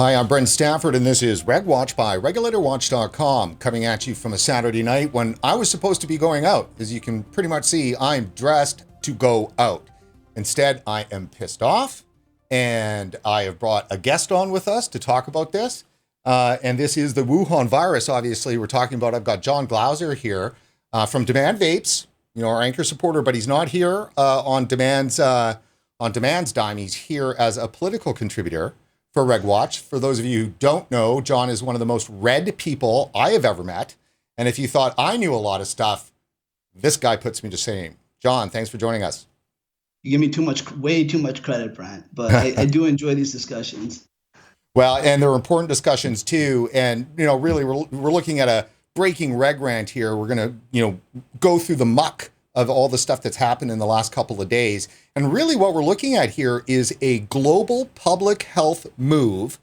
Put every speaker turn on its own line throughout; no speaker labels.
Hi, I'm Brent Stafford, and this is RegWatch by regulatorwatch.com, coming at you from a Saturday night when I was supposed to be going out. As you can pretty much see, I'm dressed to go out. Instead, I am pissed off, and I have brought a guest on with us to talk about this. And this is the Wuhan virus, obviously, we're talking about. I've got John Glauser here from Demand Vapes, our anchor supporter, but he's not here on Demand's dime. He's here as a political contributor for RegWatch. For those of you who don't know, John is one of the most read people I have ever met. And if you thought I knew a lot of stuff, this guy puts me to shame. John, thanks for joining us.
You give me way too much credit, Brent, but I do enjoy these discussions.
Well, and they're important discussions too. And, really we're looking at a breaking RegRant here. We're going to, go through the muck of all the stuff that's happened in the last couple of days. And really what we're looking at here is a global public health move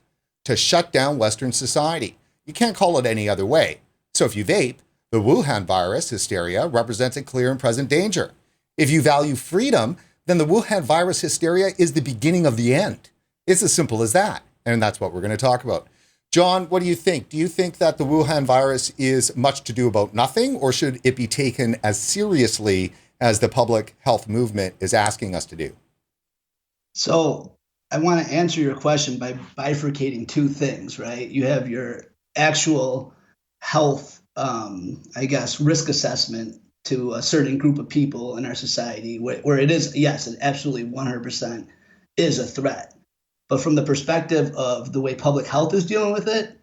to shut down Western society. You can't call it any other way. So if you vape, the Wuhan virus hysteria represents a clear and present danger. If you value freedom, then the Wuhan virus hysteria is the beginning of the end. It's as simple as that. And that's what we're going to talk about. John, what do you think? Do you think that the Wuhan virus is much to do about nothing, or should it be taken as seriously as the public health movement is asking us to do?
So I want to answer your question by bifurcating two things, right? You have your actual health, risk assessment to a certain group of people in our society where it is, yes, it absolutely 100% is a threat. But from the perspective of the way public health is dealing with it,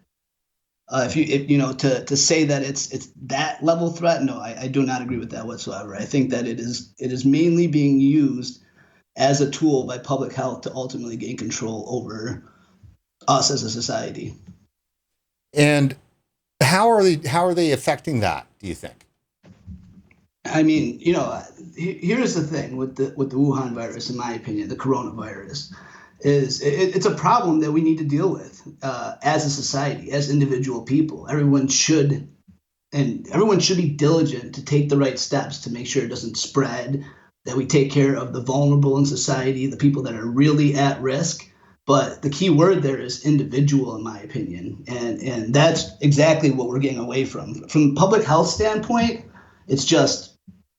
to say that it's that level threat, no, I do not agree with that whatsoever. I think that it is mainly being used as a tool by public health to ultimately gain control over us as a society.
And how are they affecting that, do you think?
I mean, here's the thing with the Wuhan virus, in my opinion, the coronavirus. It's a problem that we need to deal with as a society, as individual people. Everyone should be diligent to take the right steps to make sure it doesn't spread, that we take care of the vulnerable in society, the people that are really at risk. But the key word there is individual, in my opinion. And that's exactly what we're getting away from. From a public health standpoint, it's just,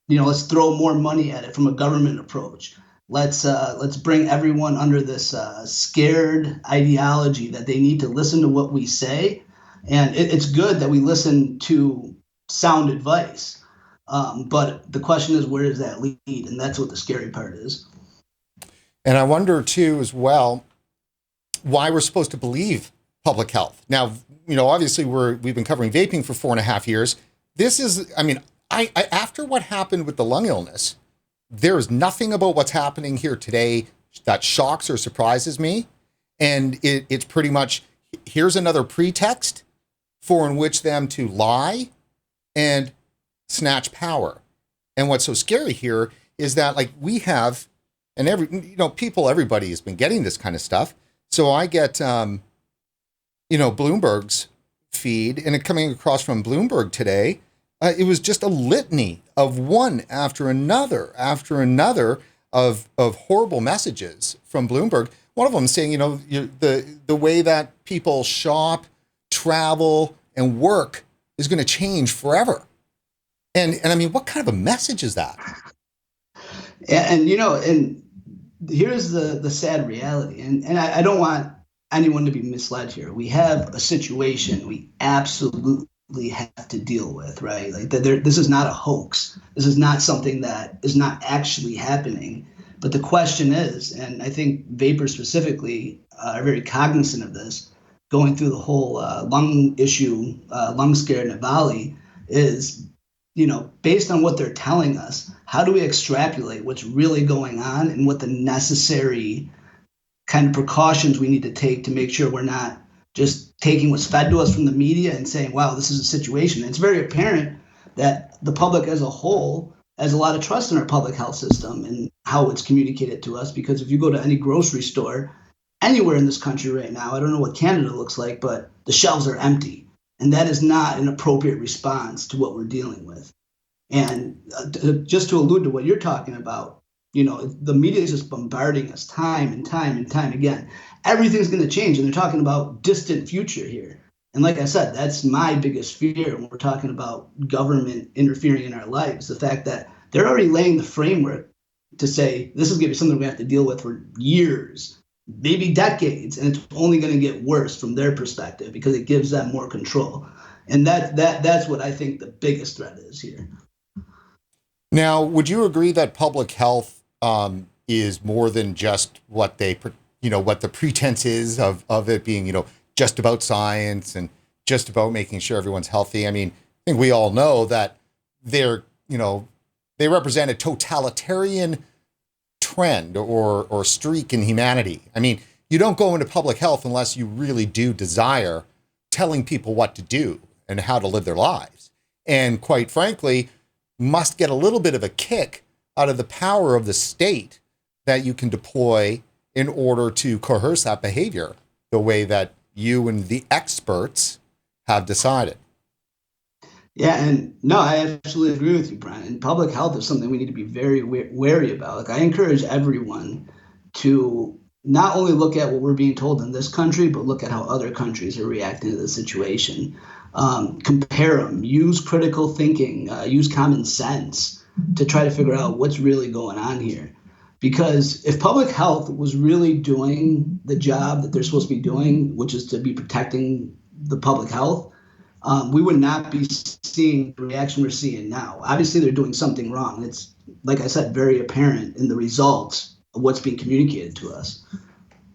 let's throw more money at it from a government approach. Let's bring everyone under this scared ideology that they need to listen to what we say. And it's good that we listen to sound advice. But the question is, where does that lead? And that's what the scary part is.
And I wonder, too, as well, why we're supposed to believe public health. Now, obviously we've been covering vaping for 4.5 years. This is, I after what happened with the lung illness, there is nothing about what's happening here today that shocks or surprises me. And it's pretty much, here's another pretext for in which them to lie and snatch power. And what's so scary here is that, we have, and everybody has been getting this kind of stuff. So I get, Bloomberg's feed, and it coming across from Bloomberg today. It was just a litany of one after another of horrible messages from Bloomberg. One of them saying, the way that people shop, travel, and work is going to change forever. And what kind of a message is that?
And here's the sad reality. And I don't want anyone to be misled here. We have a situation we absolutely have to deal with, right? This is not a hoax. This is not something that is not actually happening. But the question is, and I think vapers specifically are very cognizant of this, going through the whole lung issue, lung scare in Valley, is, based on what they're telling us, how do we extrapolate what's really going on and what the necessary kind of precautions we need to take to make sure we're not just taking what's fed to us from the media and saying, wow, this is a situation. And it's very apparent that the public as a whole has a lot of trust in our public health system and how it's communicated to us. Because if you go to any grocery store anywhere in this country right now, I don't know what Canada looks like, but the shelves are empty. And that is not an appropriate response to what we're dealing with. And just to allude to what you're talking about, the media is just bombarding us time and time and time again. Everything's going to change, and they're talking about distant future here. And like I said, that's my biggest fear when we're talking about government interfering in our lives. The fact that they're already laying the framework to say this is going to be something we have to deal with for years, maybe decades, and it's only going to get worse from their perspective because it gives them more control. And that's what I think the biggest threat is here.
Now, would you agree that public health is more than just what what the pretense is of it being, just about science and just about making sure everyone's healthy? I mean, I think we all know that they represent a totalitarian trend or streak in humanity. I mean, you don't go into public health unless you really do desire telling people what to do and how to live their lives. And quite frankly, must get a little bit of a kick out of the power of the state that you can deploy in order to coerce that behavior the way that you and the experts have decided.
Yeah, and no, I absolutely agree with you, Brent. And public health is something we need to be very wary about. Like, I encourage everyone to not only look at what we're being told in this country, but look at how other countries are reacting to the situation. Compare them, use critical thinking, use common sense to try to figure out what's really going on here. Because if public health was really doing the job that they're supposed to be doing, which is to be protecting the public health, we would not be seeing the reaction we're seeing now. Obviously, they're doing something wrong. It's, like I said, very apparent in the results of what's being communicated to us.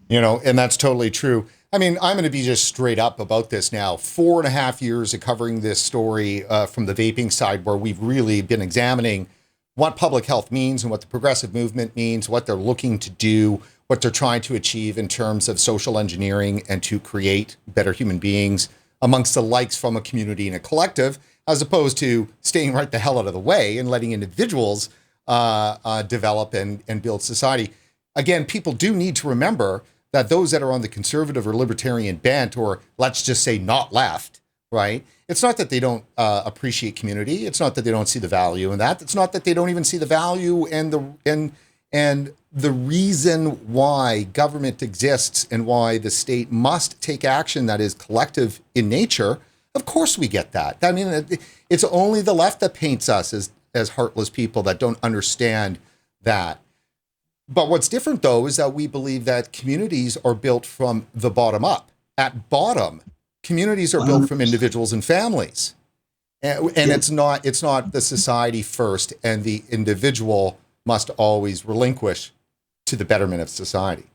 And that's totally true. I mean, I'm going to be just straight up about this now. 4.5 years of covering this story from the vaping side, where we've really been examining what public health means and what the progressive movement means, what they're looking to do, what they're trying to achieve in terms of social engineering and to create better human beings amongst the likes from a community and a collective, as opposed to staying right the hell out of the way and letting individuals develop and build society. Again, people do need to remember that those that are on the conservative or libertarian bent, or let's just say not left, right? It's not that they don't appreciate community. It's not that they don't see the value in that. It's not that they don't even see the value and the reason why government exists and why the state must take action that is collective in nature. Of course we get that. I mean, it's only the left that paints us as heartless people that don't understand that. But what's different, though, is that we believe that communities are built from the bottom up. At bottom, communities are built from individuals and families. And it's not the society first, and the individual must always relinquish to the betterment of society.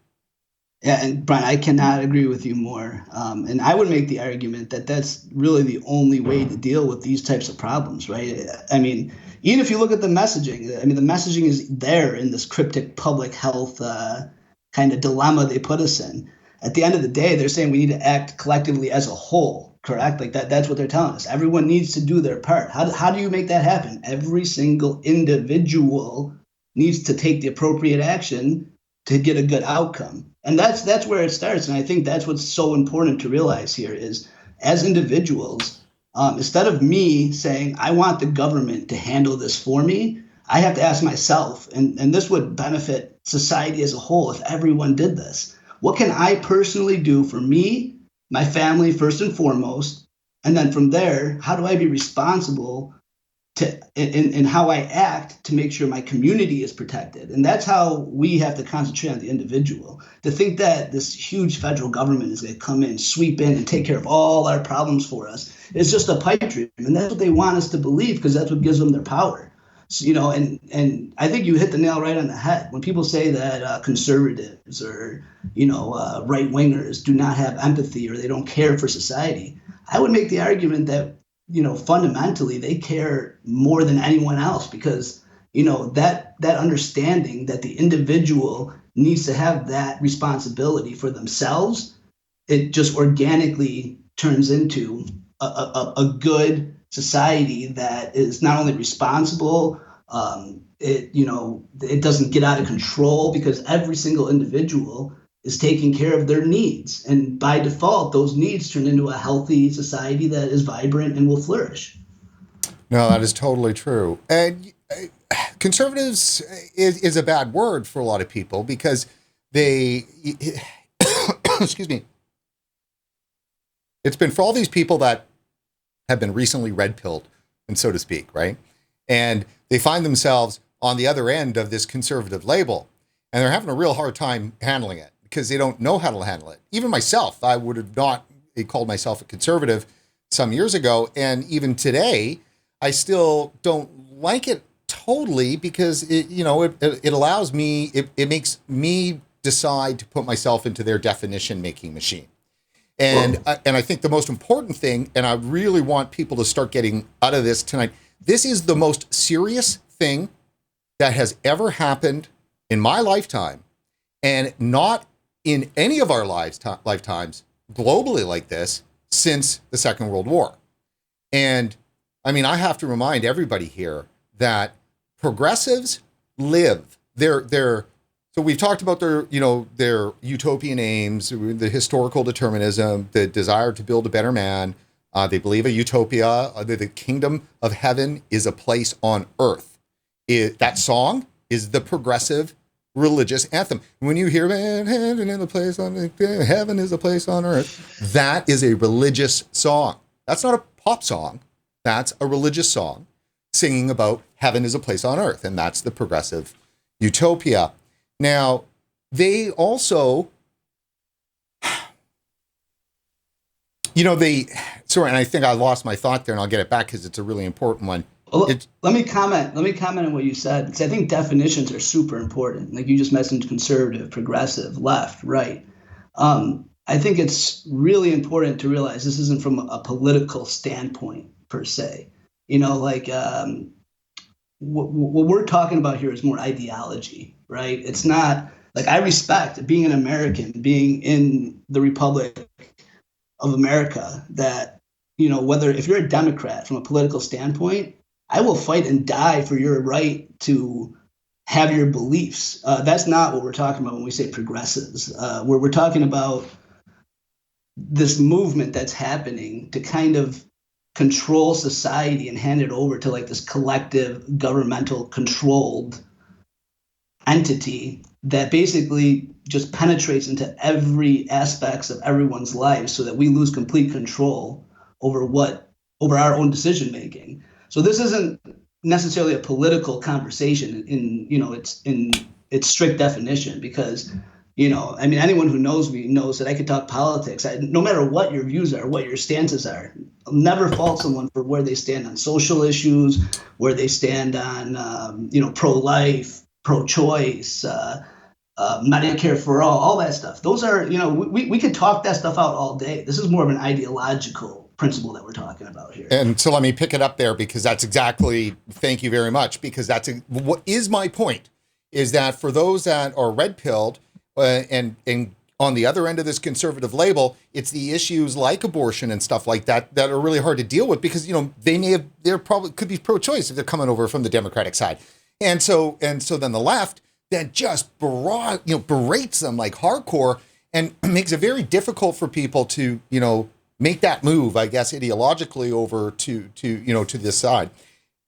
Yeah, and Brian, I cannot agree with you more. And I would make the argument that that's really the only way to deal with these types of problems, right? I mean, even if you look at the messaging, the messaging is there in this cryptic public health kind of dilemma they put us in. At the end of the day, they're saying we need to act collectively as a whole, correct? Like that's what they're telling us. Everyone needs to do their part. How do you make that happen? Every single individual needs to take the appropriate action to get a good outcome. And that's where it starts. And I think that's what's so important to realize here is, as individuals, instead of me saying, I want the government to handle this for me, I have to ask myself, and this would benefit society as a whole if everyone did this. What can I personally do for me, my family, first and foremost? And then from there, how do I be responsible in how I act to make sure my community is protected? And that's how we have to concentrate on the individual. To think that this huge federal government is going to come in, sweep in, and take care of all our problems for us is just a pipe dream. And that's what they want us to believe, because that's what gives them their power. So, and I think you hit the nail right on the head. When people say that conservatives or, right-wingers do not have empathy or they don't care for society, I would make the argument that fundamentally they care more than anyone else, because, that understanding that the individual needs to have that responsibility for themselves, it just organically turns into a good society that is not only responsible, it doesn't get out of control, because every single individual is taking care of their needs. And by default, those needs turn into a healthy society that is vibrant and will flourish.
No, that is totally true. And conservatives is a bad word for a lot of people because they, excuse me, it's been for all these people that have been recently red-pilled, and so to speak, right? And they find themselves on the other end of this conservative label, and they're having a real hard time handling it because they don't know how to handle it. Even myself, I would have not called myself a conservative some years ago, and even today, I still don't like it totally because it allows me, it makes me decide to put myself into their definition making machine. And I think the most important thing, and I really want people to start getting out of this tonight, this is the most serious thing that has ever happened in my lifetime, and not in any of our lifetimes globally like this since the Second World War. And I mean, I have to remind everybody here that progressives live. So we've talked about their utopian aims, the historical determinism, the desire to build a better man. They believe a utopia, the kingdom of heaven is a place on earth. That song is the progressive religious anthem. When you hear heaven is a place on heaven is a place on earth, that is a religious song. That's not a pop song. That's a religious song singing about heaven is a place on earth, and that's the progressive utopia. Now, they also, sorry, and I think I lost my thought there, and I'll get it back because it's a really important one.
Well, let me comment on what you said, because I think definitions are super important. Like you just mentioned, conservative, progressive, left, right. I think it's really important to realize this isn't from a political standpoint per se. What we're talking about here is more ideology, right? It's not like, I respect being an American, being in the Republic of America, that, if you're a Democrat from a political standpoint, I will fight and die for your right to have your beliefs. That's not what we're talking about when we say progressives. We're talking about this movement that's happening to kind of control society and hand it over to like this collective governmental controlled entity that basically just penetrates into every aspects of everyone's lives, so that we lose complete control over our own decision making. So this isn't necessarily a political conversation in its strict definition, because anyone who knows me knows that I could talk politics. No matter what your views are, what your stances are, I'll never fault someone for where they stand on social issues, where they stand on, pro-life, pro-choice, Medicare for all that stuff. Those are, we could talk that stuff out all day. This is more of an ideological principle that we're talking about here.
And so let me pick it up there, because that's exactly, thank you very much, because what is my point, is that for those that are red-pilled, and on the other end of this conservative label, it's the issues like abortion and stuff like that that are really hard to deal with, because they're probably could be pro-choice if they're coming over from the Democratic side, and so then the left then just berates them like hardcore, and makes it very difficult for people to make that move, I guess, ideologically over to this side.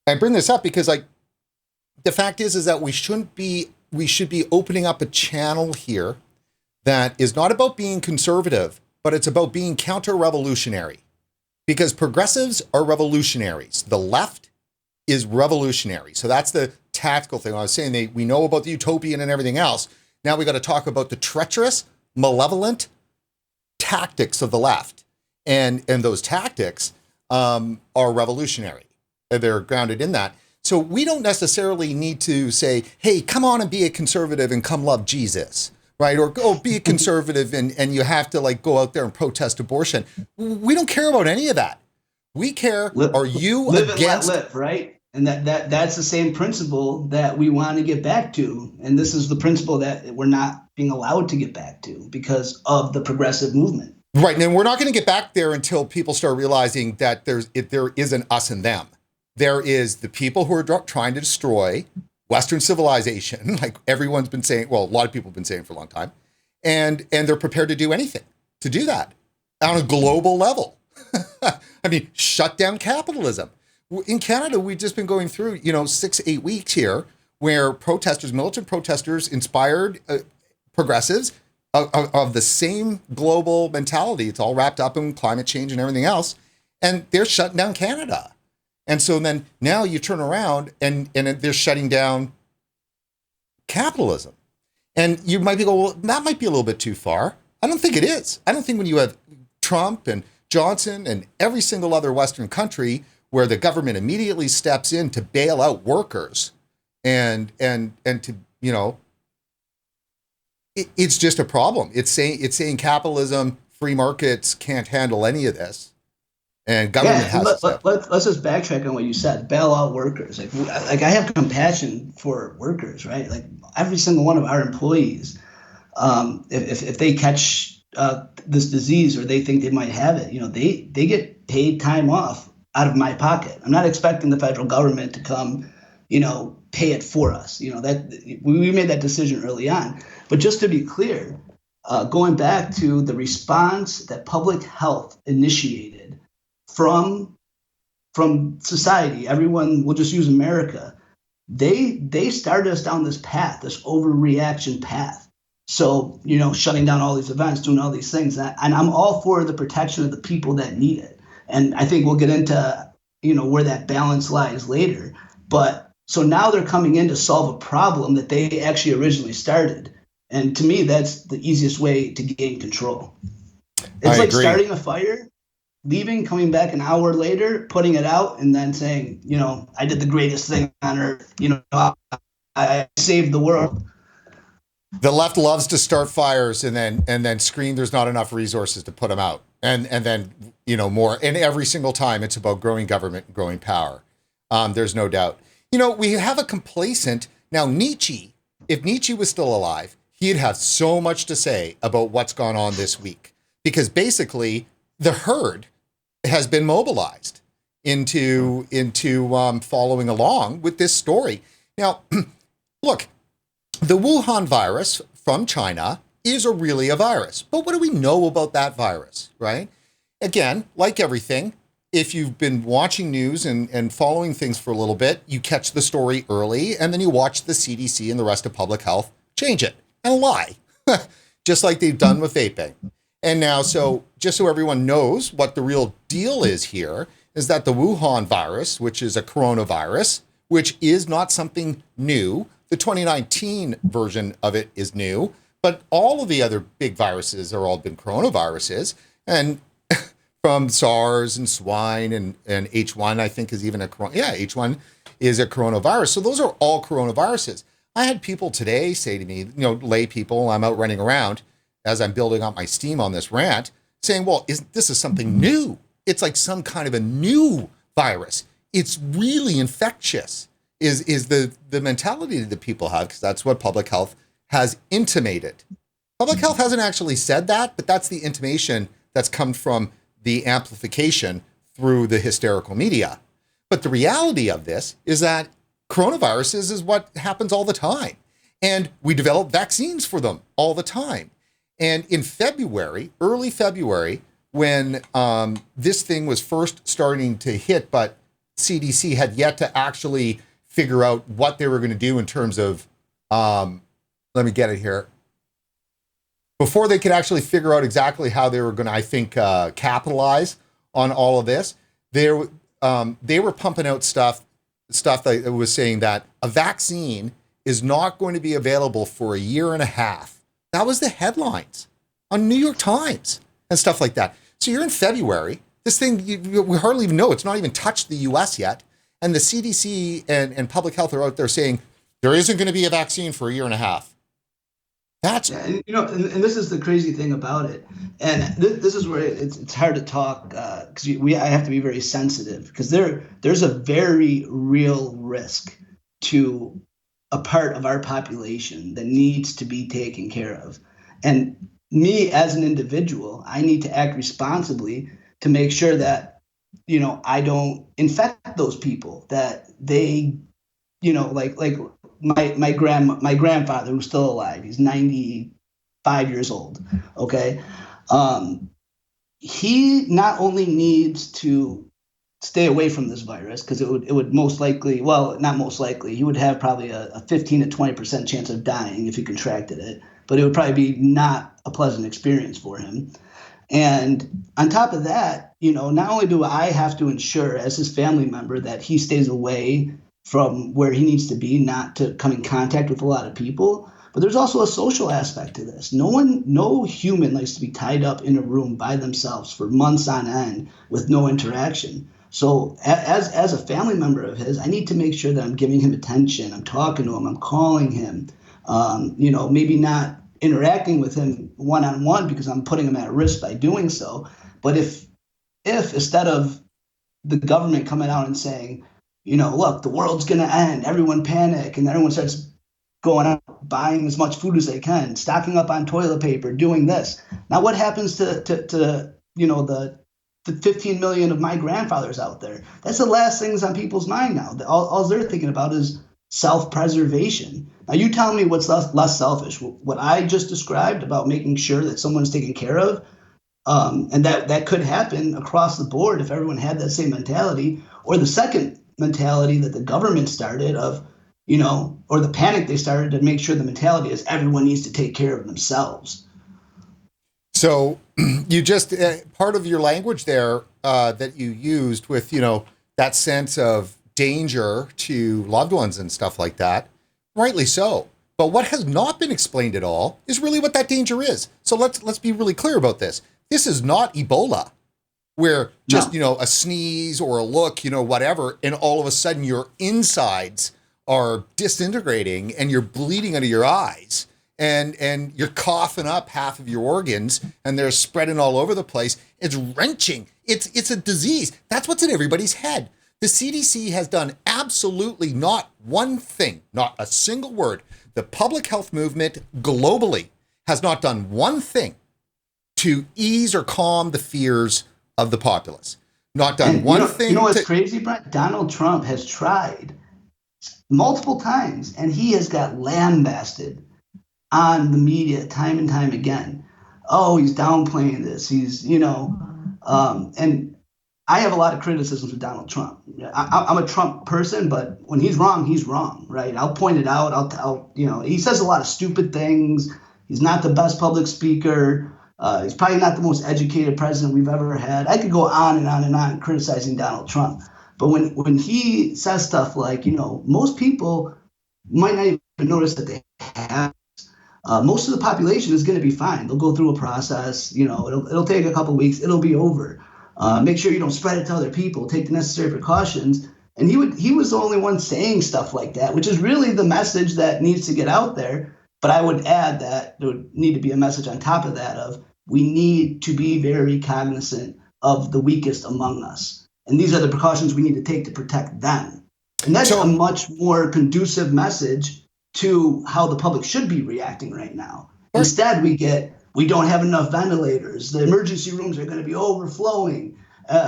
I bring this up because the fact is that we should be opening up a channel here that is not about being conservative, but it's about being counter-revolutionary, because progressives are revolutionaries. The left is revolutionary. So that's the tactical thing. I was saying we know about the utopian and everything else. Now we got to talk about the treacherous, malevolent tactics of the left. And those tactics are revolutionary. They're grounded in that. So we don't necessarily need to say, hey, come on and be a conservative and come love Jesus, right? Or go be a conservative and you have to go out there and protest abortion. We don't care about any of that. We care, are you
live
against...
and let live, right? And that's the same principle that we want to get back to. And this is the principle that we're not being allowed to get back to because of the progressive movement.
Right. And we're not going to get back there until people start realizing that there is an us and them. There is the people who are trying to destroy Western civilization, like everyone's been saying, well, a lot of people have been saying for a long time, and they're prepared to do anything to do that on a global level. I mean, shut down capitalism. in Canada, we've just been going through, 6, 8 weeks here where militant protesters inspired progressives of the same global mentality. It's all wrapped up in climate change and everything else. And they're shutting down Canada. And so then now you turn around and they're shutting down capitalism. And you might be going, well, that might be a little bit too far. I don't think it is. I don't think when you have Trump and Johnson and every single other Western country where the government immediately steps in to bail out workers and to, it's just a problem. It's saying capitalism, free markets can't handle any of this. And government has to.
Let's just backtrack on what you said. Bail out workers. Like I have compassion for workers, right? Like every single one of our employees, if they catch this disease or they think they might have it, they get paid time off out of my pocket. I'm not expecting the federal government to come, pay it for us. That we made that decision early on. But just to be clear, going back to the response that public health initiated from society, everyone, we'll just use America, they started us down this path, this overreaction path. So, shutting down all these events, doing all these things. And I'm all for the protection of the people that need it. And I think we'll get into, where that balance lies later. But so now they're coming in to solve a problem that they actually originally started. And to me, that's the easiest way to gain control. It's like starting a fire, leaving, coming back an hour later, putting it out, and then saying, I did the greatest thing on earth. I saved the world.
The left loves to start fires and then scream there's not enough resources to put them out. And then, more. And every single time it's about growing government and growing power. There's no doubt. We have a complacent, now Nietzsche, if Nietzsche was still alive, he'd have so much to say about what's gone on this week. Because basically the herd has been mobilized into following along with this story. Now, look, the Wuhan virus from China is really a virus. But what do we know about that virus, right? Again, like everything, if you've been watching news and following things for a little bit, you catch the story early and then you watch the CDC and the rest of public health change it and lie, just like they've done with vaping. And now, just so everyone knows what the real deal is here, is that the Wuhan virus, which is a coronavirus, which is not something new. The 2019 version of it is new, but all of the other big viruses are all been coronaviruses. And from SARS and swine and H1, I think is even H1 is a coronavirus. So those are all coronaviruses. I had people today say to me, lay people, I'm out running around as I'm building up my steam on this rant, saying, well, this is something new. It's like some kind of a new virus. It's really infectious, is the mentality that people have, because that's what public health has intimated. Public health hasn't actually said that, but that's the intimation that's come from the amplification through the hysterical media. But the reality of this is that coronaviruses is what happens all the time. And we develop vaccines for them all the time. And in February, early February, when this thing was first starting to hit, but CDC had yet to actually figure out what they were going to do in terms of, let me get it here. Before they could actually figure out exactly how they were going to, I think, capitalize on all of this, they were pumping out stuff that was saying that a vaccine is not going to be available for a year and a half. That was the headlines on New York Times and stuff like that. So you're in February. This thing, we hardly even know. It's not even touched the US yet. And the CDC and public health are out there saying there isn't going to be a vaccine for a year and a half. That's
and this is the crazy thing about it, and this is where it's hard to talk because I have to be very sensitive, because there's a very real risk to a part of our population that needs to be taken care of, and me as an individual, I need to act responsibly to make sure that I don't infect those people, that they like my grandfather, who's still alive, he's 95 years old. Okay. He not only needs to stay away from this virus because it would most likely, well, not most likely, he would have probably a 15 to 20% chance of dying if he contracted it, but it would probably be not a pleasant experience for him. And on top of that, not only do I have to ensure as his family member that he stays away from where he needs to be, not to come in contact with a lot of people, but there's also a social aspect to this. No human likes to be tied up in a room by themselves for months on end with no interaction. So as a family member of his, I need to make sure that I'm giving him attention. I'm talking to him. I'm calling him. Maybe not interacting with him one-on-one because I'm putting him at risk by doing so. But if instead of the government coming out and saying, look, the world's going to end, everyone panic, and everyone starts going out buying as much food as they can, stocking up on toilet paper, doing this. Now, what happens to the 15 million of my grandfathers out there? That's the last things on people's mind now. All they're thinking about is self-preservation. Now, you tell me what's less selfish. What I just described about making sure that someone's taken care of, and that could happen across the board if everyone had that same mentality, or the second mentality that the government started of, or the panic they started to make sure the mentality is everyone needs to take care of themselves.
So you just, part of your language there that you used with, that sense of danger to loved ones and stuff like that, rightly so. But what has not been explained at all is really what that danger is. So let's be really clear about this. This is not Ebola, where just, a sneeze or a look, whatever, and all of a sudden your insides are disintegrating and you're bleeding out of your eyes. And you're coughing up half of your organs and they're spreading all over the place. It's wrenching. It's a disease. That's what's in everybody's head. The CDC has done absolutely not one thing, not a single word. The public health movement globally has not done one thing to ease or calm the fears of the populace. Not done one thing.
You know what's crazy, Brent? Donald Trump has tried multiple times and he has got lambasted on the media time and time again. Oh, he's downplaying this. He's, and I have a lot of criticisms of Donald Trump. I'm a Trump person, but when he's wrong, right? I'll point it out. I'll he says a lot of stupid things. He's not the best public speaker. He's probably not the most educated president we've ever had. I could go on and on and on criticizing Donald Trump. But when he says stuff like, most people might not even notice that they have. Most of the population is going to be fine. They'll go through a process. It'll take a couple of weeks. It'll be over. Make sure you don't spread it to other people. Take the necessary precautions. And he was the only one saying stuff like that, which is really the message that needs to get out there. But I would add that there would need to be a message on top of that of we need to be very cognizant of the weakest among us. And these are the precautions we need to take to protect them. And that's a much more conducive message to how the public should be reacting right now. Instead, we don't have enough ventilators. The emergency rooms are going to be overflowing,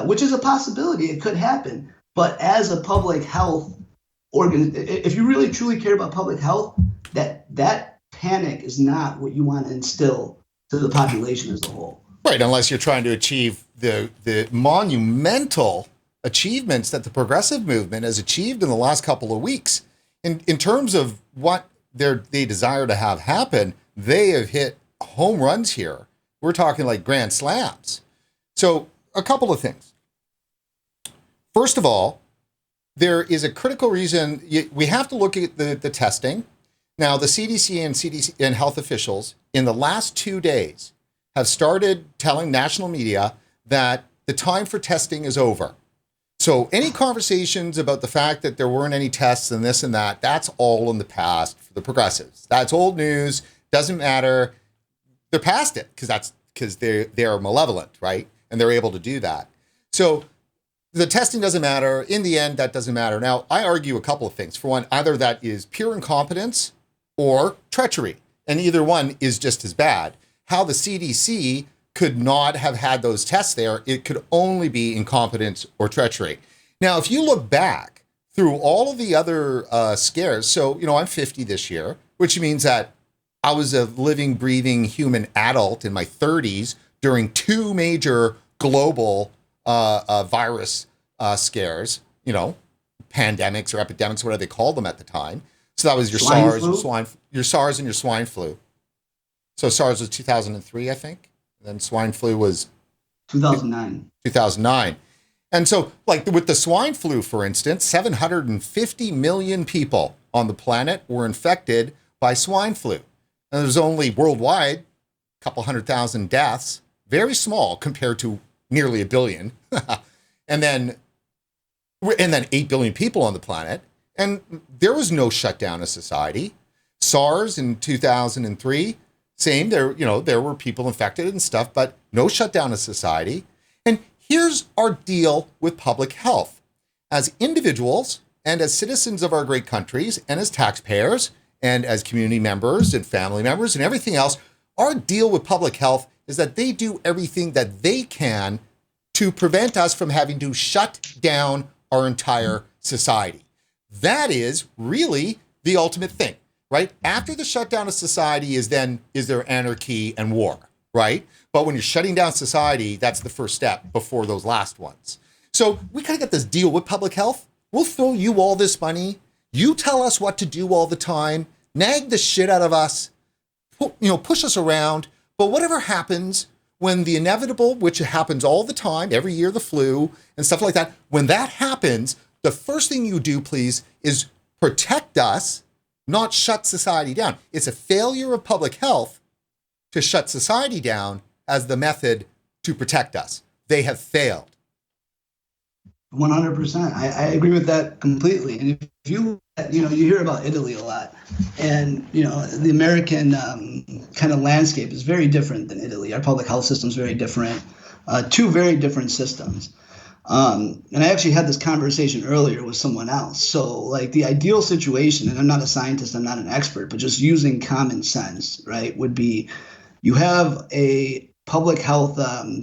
which is a possibility. It could happen. But as a public health if you really truly care about public health, that panic is not what you want to instill to the population as a whole.
Right, unless you're trying to achieve the monumental achievements that the progressive movement has achieved in the last couple of weeks. In terms of what they desire to have happen, they have hit home runs here. We're talking like grand slams. So a couple of things. First of all, there is a critical reason we have to look at the testing. Now, the CDC and health officials in the last 2 days have started telling national media that the time for testing is over. So any conversations about the fact that there weren't any tests and this and that, that's all in the past for the progressives. That's old news, doesn't matter. They're past it because they're malevolent, right? And they're able to do that. So the testing doesn't matter. In the end, that doesn't matter. Now, I argue a couple of things. For one, either that is pure incompetence or treachery, and either one is just as bad. How the CDC could not have had those tests there, it could only be incompetence or treachery. Now, if you look back through all of the other scares, so, I'm 50 this year, which means that I was a living, breathing human adult in my 30s during two major global virus scares, pandemics or epidemics, whatever they called them at the time. So that was your SARS and your swine flu. So SARS was 2003, I think. And then swine flu was
2009.
2009. And so, like with the swine flu, for instance, 750 million people on the planet were infected by swine flu. And there's only worldwide a couple 100,000 deaths, very small compared to nearly a billion. and then 8 billion people on the planet. And there was no shutdown of society. SARS in 2003, same, there were people infected and stuff, but no shutdown of society. And here's our deal with public health. As individuals and as citizens of our great countries and as taxpayers and as community members and family members and everything else, our deal with public health is that they do everything that they can to prevent us from having to shut down our entire society. That is really the ultimate thing, right? After the shutdown of society is there anarchy and war, right? But when you're shutting down society, that's the first step before those last ones. So we kind of got this deal with public health. We'll throw you all this money. You tell us what to do all the time, nag the shit out of us, push us around. But whatever happens, when the inevitable, which happens all the time, every year, the flu and stuff like that, when that happens, the first thing you do, please, is protect us, not shut society down. It's a failure of public health to shut society down as the method to protect us. They have failed.
100%. I agree with that completely. And if you you hear about Italy a lot, and the American kind of landscape is very different than Italy. Our public health system is very different. Two very different systems. And I actually had this conversation earlier with someone else. So like the ideal situation, and I'm not a scientist, I'm not an expert, but just using common sense, right, would be you have a public health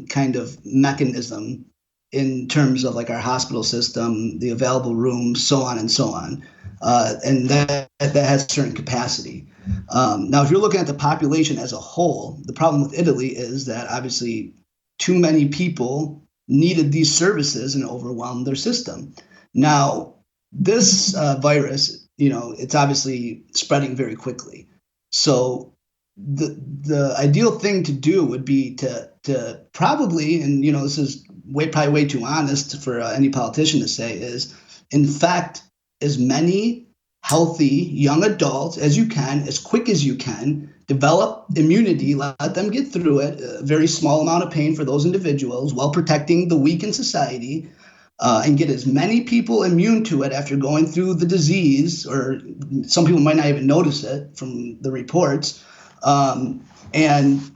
kind of mechanism in terms of like our hospital system, the available rooms, so on and so on. And that has a certain capacity. Now, if you're looking at the population as a whole, the problem with Italy is that obviously too many people needed these services and overwhelmed their system. Now, this virus, it's obviously spreading very quickly. So the ideal thing to do would be to probably, and this is probably way too honest for any politician to say, is infect as many healthy young adults as you can, as quick as you can, develop immunity, let them get through it, a very small amount of pain for those individuals while protecting the weak in society, and get as many people immune to it after going through the disease, or some people might not even notice it from the reports, and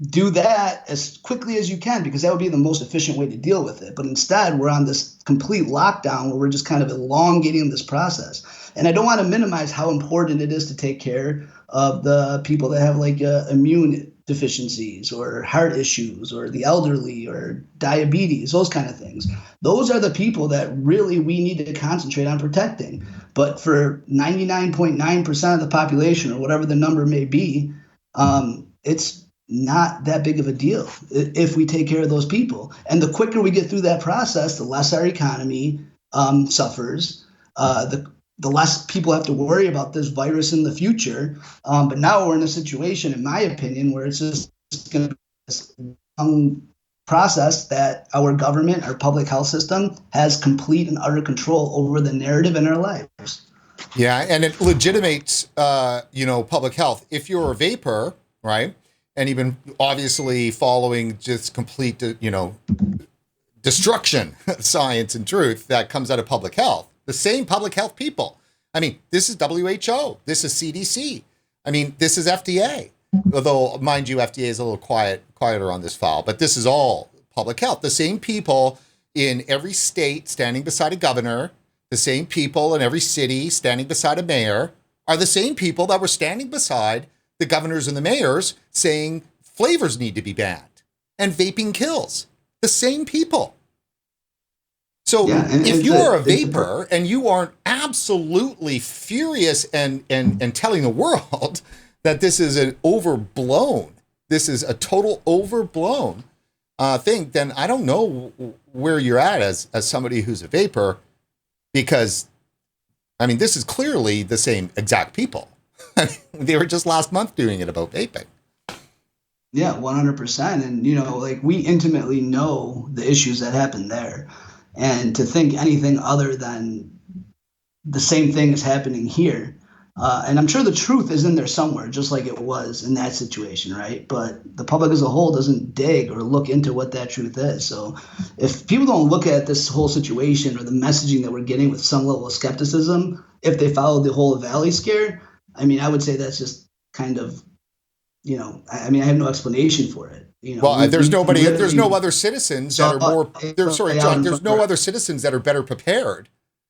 do that as quickly as you can, because that would be the most efficient way to deal with it. But instead, we're on this complete lockdown where we're just kind of elongating this process. And I don't want to minimize how important it is to take care of the people that have like immune deficiencies or heart issues or the elderly or diabetes, those kind of things. Those are the people that really we need to concentrate on protecting. But for 99.9% of the population, or whatever the number may be, it's not that big of a deal if we take care of those people. And the quicker we get through that process, the less our economy suffers, the less people have to worry about this virus in the future. But now we're in a situation, in my opinion, where it's just going to be this long process that our government, our public health system, has complete and utter control over the narrative in our lives.
Yeah, and it legitimates, public health. If you're a vapor, right, and even obviously following just complete, destruction of science and truth that comes out of public health, the same public health people. I mean, this is WHO, this is CDC. I mean, this is FDA. Although, mind you, FDA is a little quieter on this file, but this is all public health. The same people in every state standing beside a governor, the same people in every city standing beside a mayor, are the same people that were standing beside the governors and the mayors saying flavors need to be banned and vaping kills. The same people. So if you are a vapor and you aren't absolutely furious and telling the world that this is this is a total overblown, thing, then I don't know where you're at as somebody who's a vapor, because I mean, this is clearly the same exact people. They were just last month doing it about vaping.
Yeah, 100%. And, like, we intimately know the issues that happened there. And to think anything other than the same thing is happening here. And I'm sure the truth is in there somewhere, just like it was in that situation, right? But the public as a whole doesn't dig or look into what that truth is. So if people don't look at this whole situation or the messaging that we're getting with some level of skepticism, if they follow the whole Valley scare, I mean, I would say that's just kind of, I mean, I have no explanation for it.
Well, there's no other citizens that are more, John, there's no other citizens that are better prepared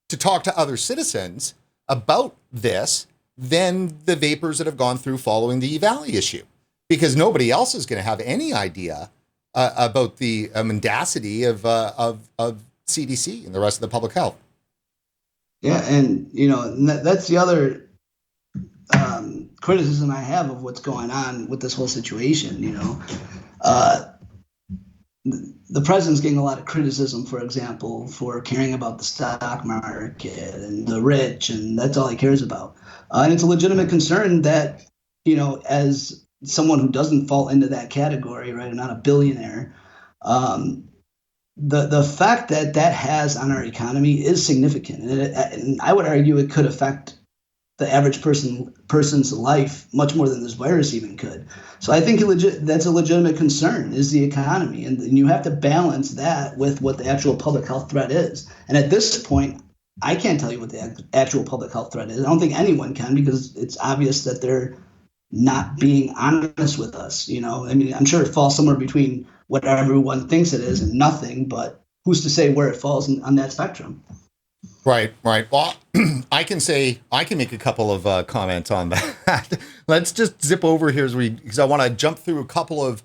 to talk to other citizens about this than the vapors that have gone through following the Valley issue, because nobody else is going to have any idea about the mendacity of CDC and the rest of the public health.
Yeah, and that's the other criticism I have of what's going on with this whole situation. The president's getting a lot of criticism, for example, for caring about the stock market and the rich, and that's all he cares about. And it's a legitimate concern that, as someone who doesn't fall into that category, right, I'm not a billionaire, the fact that has on our economy is significant. And I would argue it could affect the average person's life much more than this virus even could. So I think that's a legitimate concern, is the economy. And you have to balance that with what the actual public health threat is. And at this point, I can't tell you what the actual public health threat is. I don't think anyone can, because it's obvious that they're not being honest with us. I mean, I'm sure it falls somewhere between what everyone thinks it is and nothing, but who's to say where it falls on that spectrum?
Right. Well, I can make a couple of comments on that. Let's just zip over here because I want to jump through a couple of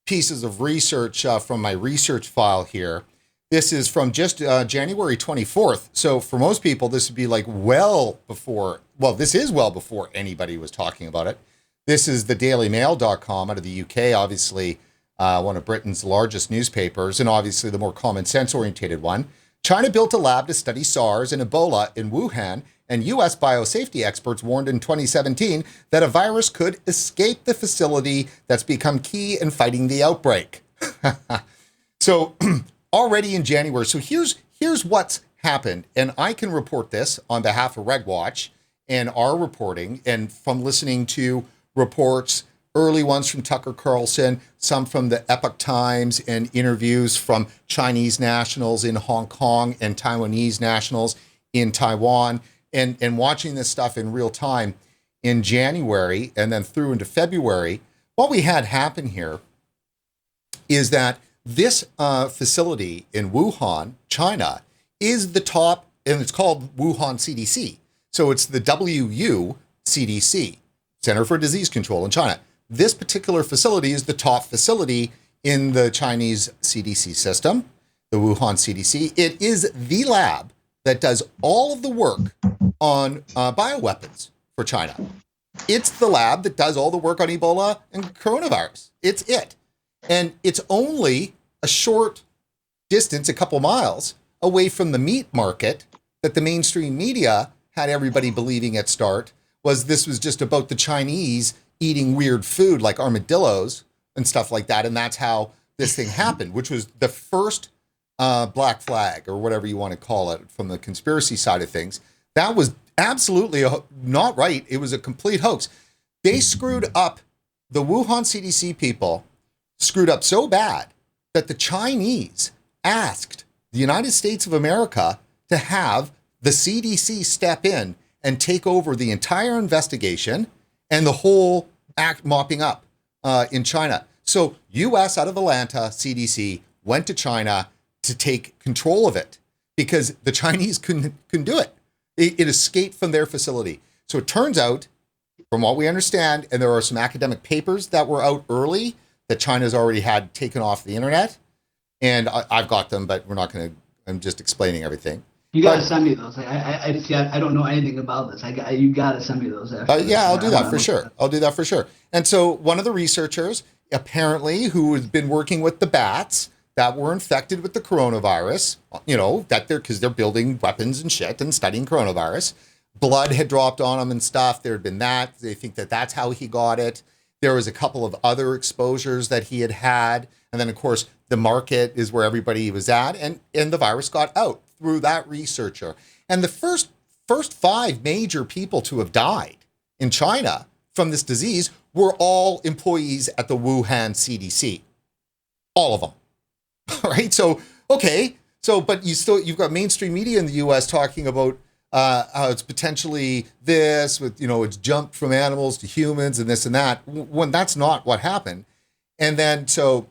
pieces of research from my research file here. This is from just January 24th. So for most people, this would be like this is well before anybody was talking about it. This is the dailymail.com out of the UK, obviously one of Britain's largest newspapers, and obviously the more common sense orientated one. China built a lab to study SARS and Ebola in Wuhan, and U.S. biosafety experts warned in 2017 that a virus could escape the facility that's become key in fighting the outbreak. So already in January, so here's what's happened, and I can report this on behalf of RegWatch and our reporting, and from listening to reports, early ones from Tucker Carlson, some from the Epoch Times, and interviews from Chinese nationals in Hong Kong and Taiwanese nationals in Taiwan, and watching this stuff in real time in January and then through into February. What we had happen here is that this facility in Wuhan, China, is the top, and it's called Wuhan CDC. So it's the WU CDC, Center for Disease Control in China. This particular facility is the top facility in the Chinese CDC system, the Wuhan CDC. It is the lab that does all of the work on bioweapons for China. It's the lab that does all the work on Ebola and coronavirus. It's it. And it's only a short distance, a couple miles, away from the meat market that the mainstream media had everybody believing at start this was just about the Chinese eating weird food like armadillos and stuff like that. And that's how this thing happened, which was the first black flag, or whatever you want to call it, from the conspiracy side of things. That was absolutely not right. It was a complete hoax. They screwed up, the Wuhan CDC people screwed up so bad that the Chinese asked the United States of America to have the CDC step in and take over the entire investigation and the whole act mopping up in China. So U.S. out of Atlanta, CDC, went to China to take control of it because the Chinese couldn't do it. It escaped from their facility. So it turns out, from what we understand, and there are some academic papers that were out early that China's already had taken off the internet. And I've got them, but we're not going to, I'm just explaining everything.
You got to send me those. I don't know anything about this. You got to send me those.
Yeah, I'll do that for sure. And so one of the researchers apparently who has been working with the bats that were infected with the coronavirus, that because they're building weapons and shit and studying coronavirus. Blood had dropped on him and stuff. There had been that. They think that that's how he got it. There was a couple of other exposures that he had had. And then, of course, the market is where everybody was at. And the virus got out through that researcher. And the first 5 major people to have died in China from this disease were all employees at the Wuhan CDC. All of them. All right. So, okay. So, but you've got mainstream media in the US talking about how it's potentially this with, it's jumped from animals to humans and this and that, when that's not what happened. And then, so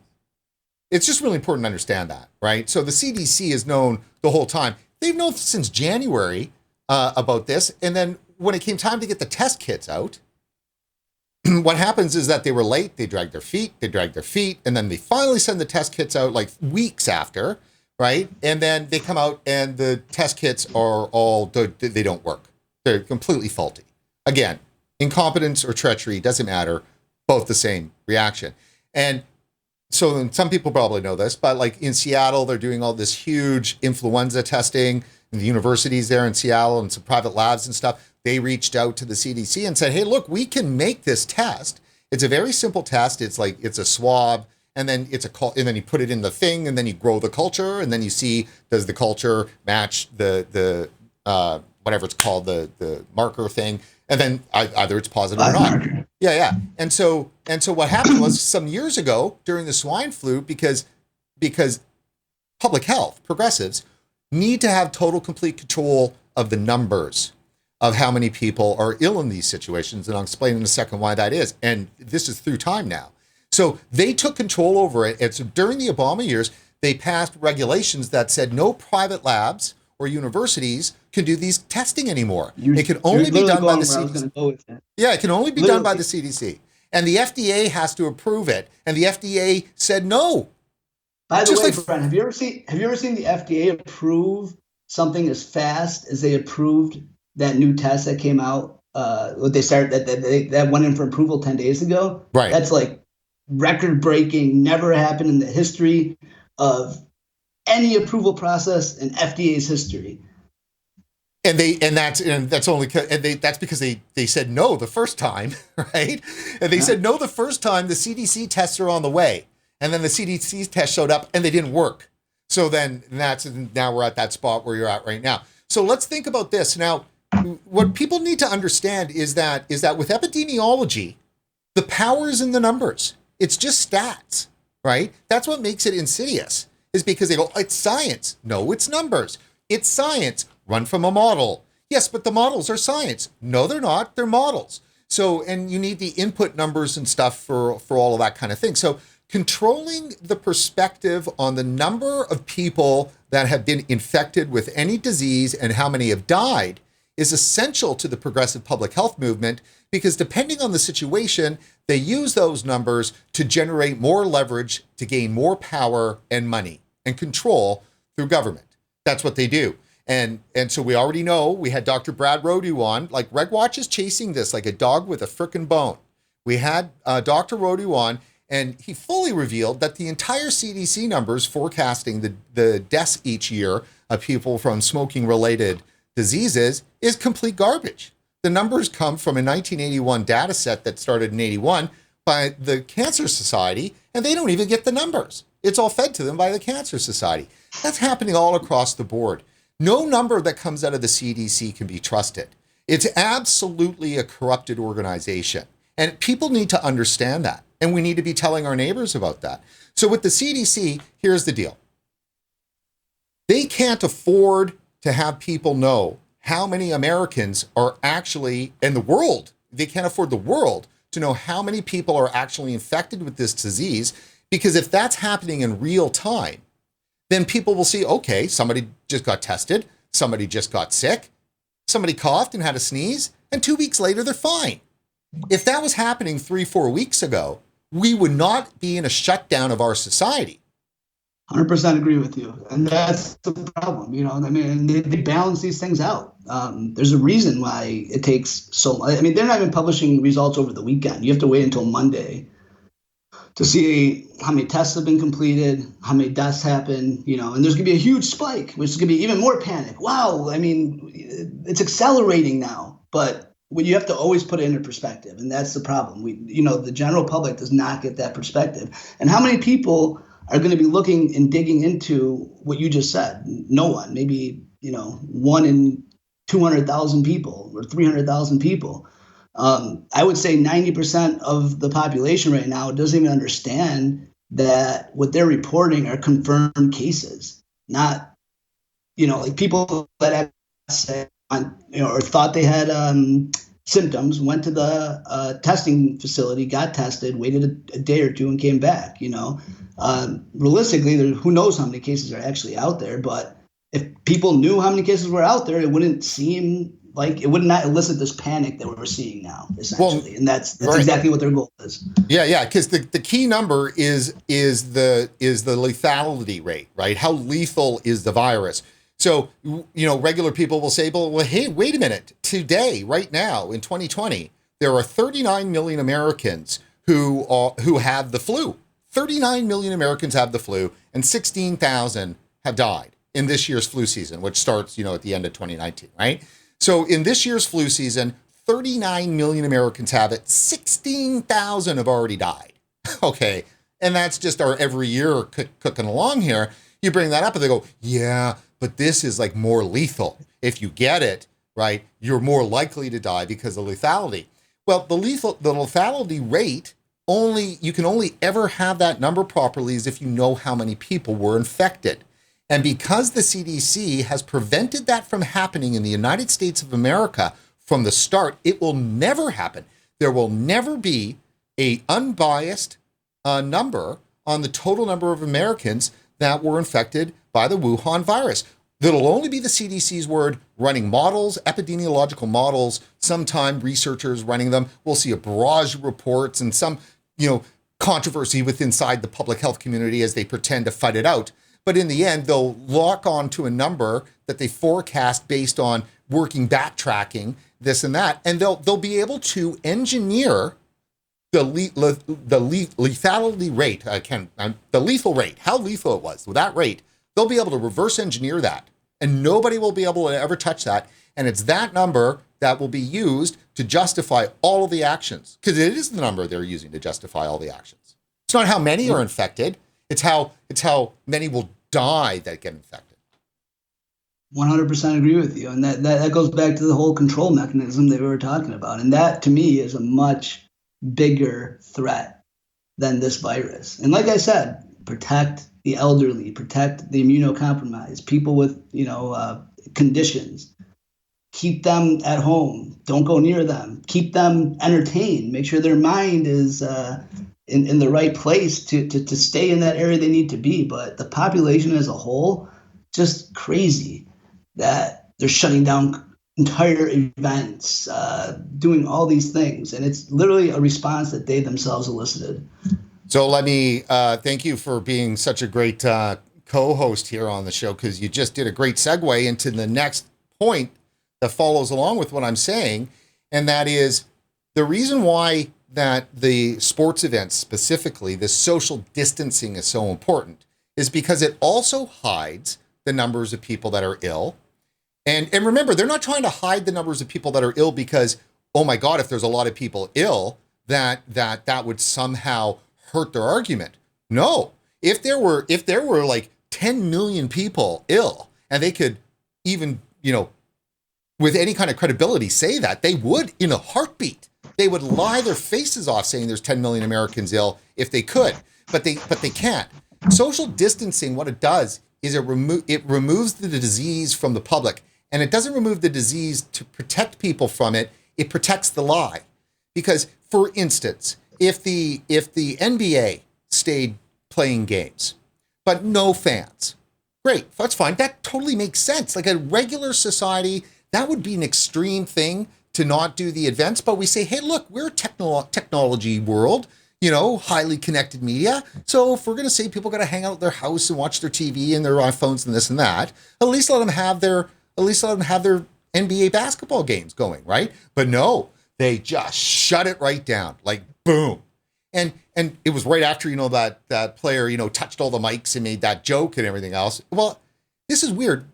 it's just really important to understand that, right? So the CDC is known the whole time. They've known since January about this. And then when it came time to get the test kits out, what happens is that they were late. They dragged their feet. And then they finally send the test kits out like weeks after, right? And then they come out and the test kits are they don't work. They're completely faulty. Again, incompetence or treachery, doesn't matter. Both the same reaction. And so some people probably know this, but like in Seattle, they're doing all this huge influenza testing in the universities there in Seattle and some private labs and stuff. They reached out to the CDC and said, hey, look, we can make this test. It's a very simple test. It's a swab. And then and then you put it in the thing, and then you grow the culture, and then you see, does the culture match the whatever it's called, the marker thing, and then either it's positive or not. Yeah. And so what happened was some years ago during the swine flu, because public health progressives need to have total complete control of the numbers of how many people are ill in these situations, and I'll explain in a second why that is. And this is through time now. So they took control over it. And so during the Obama years, they passed regulations that said no private labs or universities can do these testing anymore. It can only be done by the CDC. Yeah, it can only be done by the CDC. And the FDA has to approve it. And the FDA said no.
By the way, Brent, have you ever seen the FDA approve something as fast as they approved that new test that came out? They started that went in for approval 10 days ago.
Right.
That's like record-breaking, never happened in the history of any approval process in FDA's history.
That's because they said no the first time, right? And they said no the first time. The CDC tests are on the way, and then the CDC test showed up and they didn't work. So then now we're at that spot where you're at right now. So let's think about this now. What people need to understand is that with epidemiology, the power is in the numbers. It's just stats, right? That's what makes it insidious, is because they go, it's science. No, it's numbers. It's science. Run from a model. Yes, but the models are science. No, they're not. They're models. So, and you need the input numbers and stuff for all of that kind of thing. So controlling the perspective on the number of people that have been infected with any disease and how many have died is essential to the progressive public health movement, because depending on the situation, they use those numbers to generate more leverage, to gain more power and money and control through government. That's what they do. And so we already know, we had Dr. Brad Rodu on, like RegWatch is chasing this like a dog with a frickin' bone. We had Dr. Rodu on, and he fully revealed that the entire CDC numbers forecasting the deaths each year of people from smoking-related diseases is complete garbage. The numbers come from a 1981 data set that started in 81 by the Cancer Society, and they don't even get the numbers. It's all fed to them by the Cancer Society. That's happening all across the board. No number that comes out of the CDC can be trusted. It's absolutely a corrupted organization. And people need to understand that. And we need to be telling our neighbors about that. So with the CDC, here's the deal. They can't afford to have people know how many Americans are actually in the world. They can't afford the world to know how many people are actually infected with this disease, because if that's happening in real time, then people will see, okay, somebody just got tested, somebody just got sick, somebody coughed and had a sneeze, and 2 weeks later, they're fine. If that was happening 3-4 weeks ago, we would not be in a shutdown of our society.
100% agree with you. And that's the problem. I mean, they balance these things out. There's a reason why it takes so long. I mean, they're not even publishing results over the weekend. You have to wait until Monday to see how many tests have been completed, how many deaths happen, and there's going to be a huge spike, which is going to be even more panic. Wow, I mean, it's accelerating now, but you have to always put it into perspective, and that's the problem. The general public does not get that perspective. And how many people are going to be looking and digging into what you just said? No one, maybe, 1 in 200,000 people or 300,000 people. I would say 90% of the population right now doesn't even understand that what they're reporting are confirmed cases, not, like people that say, or thought they had symptoms, went to the testing facility, got tested, waited a day or two and came back. Realistically, who knows how many cases are actually out there, but if people knew how many cases were out there, it wouldn't seem like, it would not elicit this panic that we're seeing now, essentially. And that's right. Exactly what their goal is.
Yeah, because the key number is the lethality rate, right? How lethal is the virus? So, regular people will say, well, hey, wait a minute. Today, right now, in 2020, there are 39 million Americans who have the flu. 39 million Americans have the flu, and 16,000 have died in this year's flu season, which starts, at the end of 2019, right? So in this year's flu season, 39 million Americans have it. 16,000 have already died. Okay. And that's just our every year cooking along here. You bring that up and they go, yeah, but this is like more lethal. If you get it, right, you're more likely to die because of lethality. Well, the lethality rate you can only ever have that number properly is if you know how many people were infected. And because the CDC has prevented that from happening in the United States of America from the start, it will never happen. There will never be an unbiased number on the total number of Americans that were infected by the Wuhan virus. That'll only be the CDC's word, running models, epidemiological models, sometime researchers running them. We'll see a barrage of reports and some, controversy inside the public health community as they pretend to fight it out. But in the end, they'll lock on to a number that they forecast based on working backtracking, this and that, and they'll be able to engineer the lethality rate. The lethal rate, how lethal it was. With that rate, they'll be able to reverse engineer that, and nobody will be able to ever touch that. And it's that number that will be used to justify all of the actions, because it is the number they're using to justify all the actions. It's not how many are infected. It's how many will die that get infected.
100% agree with you. And that goes back to the whole control mechanism that we were talking about. And that, to me, is a much bigger threat than this virus. And like I said, protect the elderly, protect the immunocompromised, people with, conditions. Keep them at home. Don't go near them. Keep them entertained. Make sure their mind is in the right place to stay in that area they need to be. But the population as a whole, just crazy that they're shutting down entire events, doing all these things. And it's literally a response that they themselves elicited.
So let me thank you for being such a great co-host here on the show, because you just did a great segue into the next point that follows along with what I'm saying. And that is the reason why that the sports events, specifically the social distancing, is so important is because it also hides the numbers of people that are ill. And remember, they're not trying to hide the numbers of people that are ill because, oh my God, if there's a lot of people ill, that would somehow hurt their argument. No, if there were like 10 million people ill, and they could even, with any kind of credibility say that, they would in a heartbeat. They would lie their faces off saying there's 10 million Americans ill if they could, but they can't. Social distancing, what it does is it removes the disease from the public, and it doesn't remove the disease to protect people from it. It protects the lie. Because, for instance, if the NBA stayed playing games, but no fans, great, that's fine. That totally makes sense. Like a regular society, that would be an extreme thing to not do the events. But we say, hey, look, we're a technology world, highly connected media. So if we're going to say people got to hang out at their house and watch their TV and their iPhones and this and that, at least let them have their NBA basketball games going, right? But no, they just shut it right down, like boom. And it was right after, that player, touched all the mics and made that joke and everything else. Well, this is weird.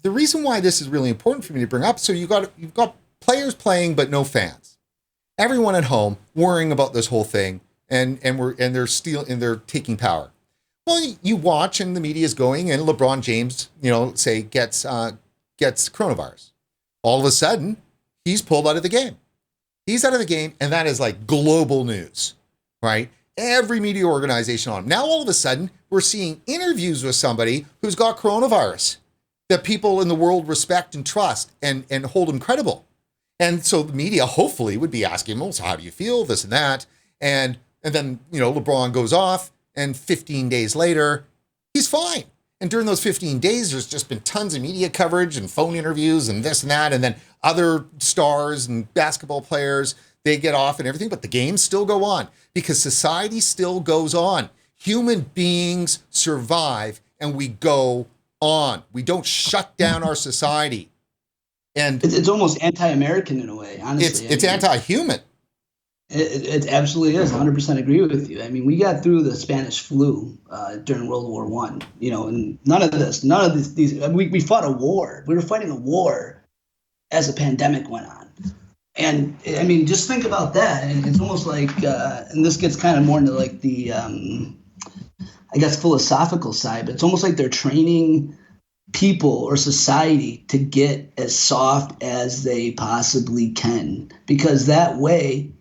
The reason why this is really important for me to bring up, so you've got players playing but no fans. Everyone at home worrying about this whole thing, and they're taking power. Well, you watch and the media is going, and LeBron James, say gets coronavirus. All of a sudden, he's pulled out of the game. He's out of the game, and that is like global news, right? Every media organization on him. Now, all of a sudden, we're seeing interviews with somebody who's got coronavirus that people in the world respect and trust and hold him credible. And so the media hopefully would be asking him, well, so how do you feel, this and that? And then, LeBron goes off, and 15 days later, he's fine. And during those 15 days, there's just been tons of media coverage and phone interviews and this and that. And then other stars and basketball players, they get off and everything, but the games still go on because society still goes on. Human beings survive and we go on. We don't shut down our society. And
it's almost anti-American in a way, honestly.
It's anti-human.
It absolutely is. 100% agree with you. I mean, we got through the Spanish flu during World War I, and none of these, we fought a war. We were fighting a war as a pandemic went on. And I mean, just think about that. And it's almost like, and this gets kind of more into like the, I guess, philosophical side, but it's almost like they're training people or society to get as soft as they possibly can, because that way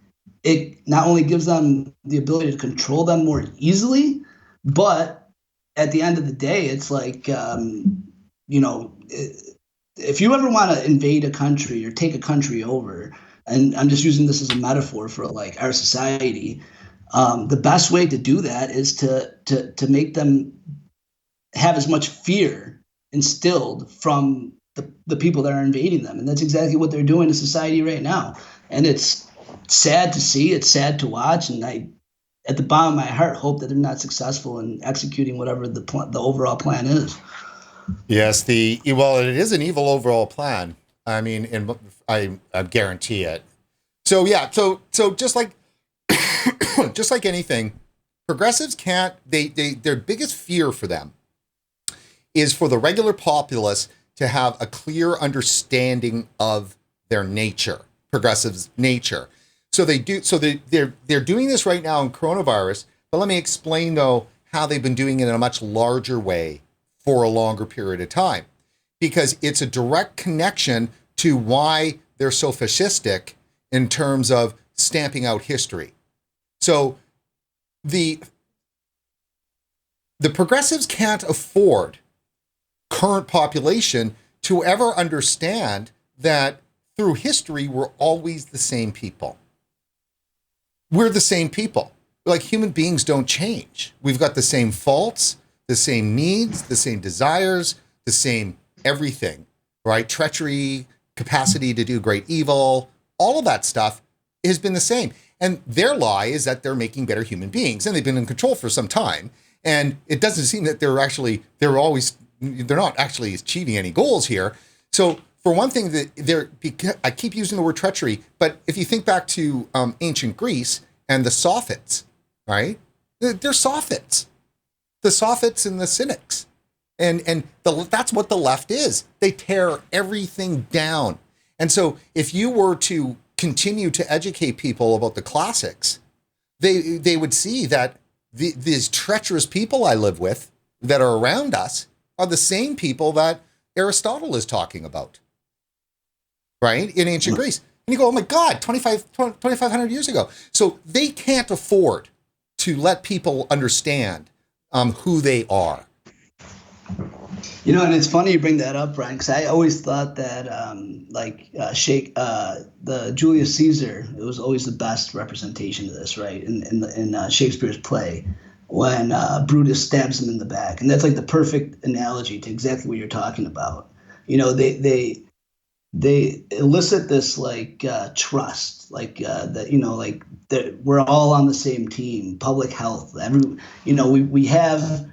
it not only gives them the ability to control them more easily, but at the end of the day, it's like, if you ever want to invade a country or take a country over, and I'm just using this as a metaphor for like our society, the best way to do that is to make them have as much fear instilled from the people that are invading them. And that's exactly what they're doing in society right now. And it's sad to see, it's sad to watch. And I, at the bottom of my heart, hope that they're not successful in executing whatever the overall plan is.
Yes, it is an evil overall plan. I mean, I guarantee it. So yeah, so just like just like anything, progressives can't. Their biggest fear for them is for the regular populace to have a clear understanding of their nature, progressives' nature. So they do. So they're doing this right now in coronavirus. But let me explain though how they've been doing it in a much larger way for a longer period of time, because it's a direct connection to why they're so fascistic in terms of stamping out history. So the progressives can't afford current population to ever understand that through history, we're always the same people. We're the same people. Like, human beings don't change. We've got the same faults, the same needs, the same desires, the same everything, right? Treachery, capacity to do great evil, all of that stuff has been the same. And their lie is that they're making better human beings, and they've been in control for some time. And it doesn't seem that they're not actually achieving any goals here. So for one thing, I keep using the word treachery, but if you think back to ancient Greece and the Sophists, right? They're Sophists. The Sophists and the Cynics. And that's what the left is. They tear everything down. And so if you were to continue to educate people about the classics, they would see that these treacherous people I live with that are around us are the same people that Aristotle is talking about, right? In ancient Greece. And you go, oh my God, 2,500 years ago. So they can't afford to let people understand who they are.
And it's funny you bring that up, Brian, because I always thought that the Julius Caesar, it was always the best representation of this, right? In Shakespeare's play, when Brutus stabs him in the back. And that's like the perfect analogy to exactly what you're talking about. They elicit this trust, that we're all on the same team, public health, we have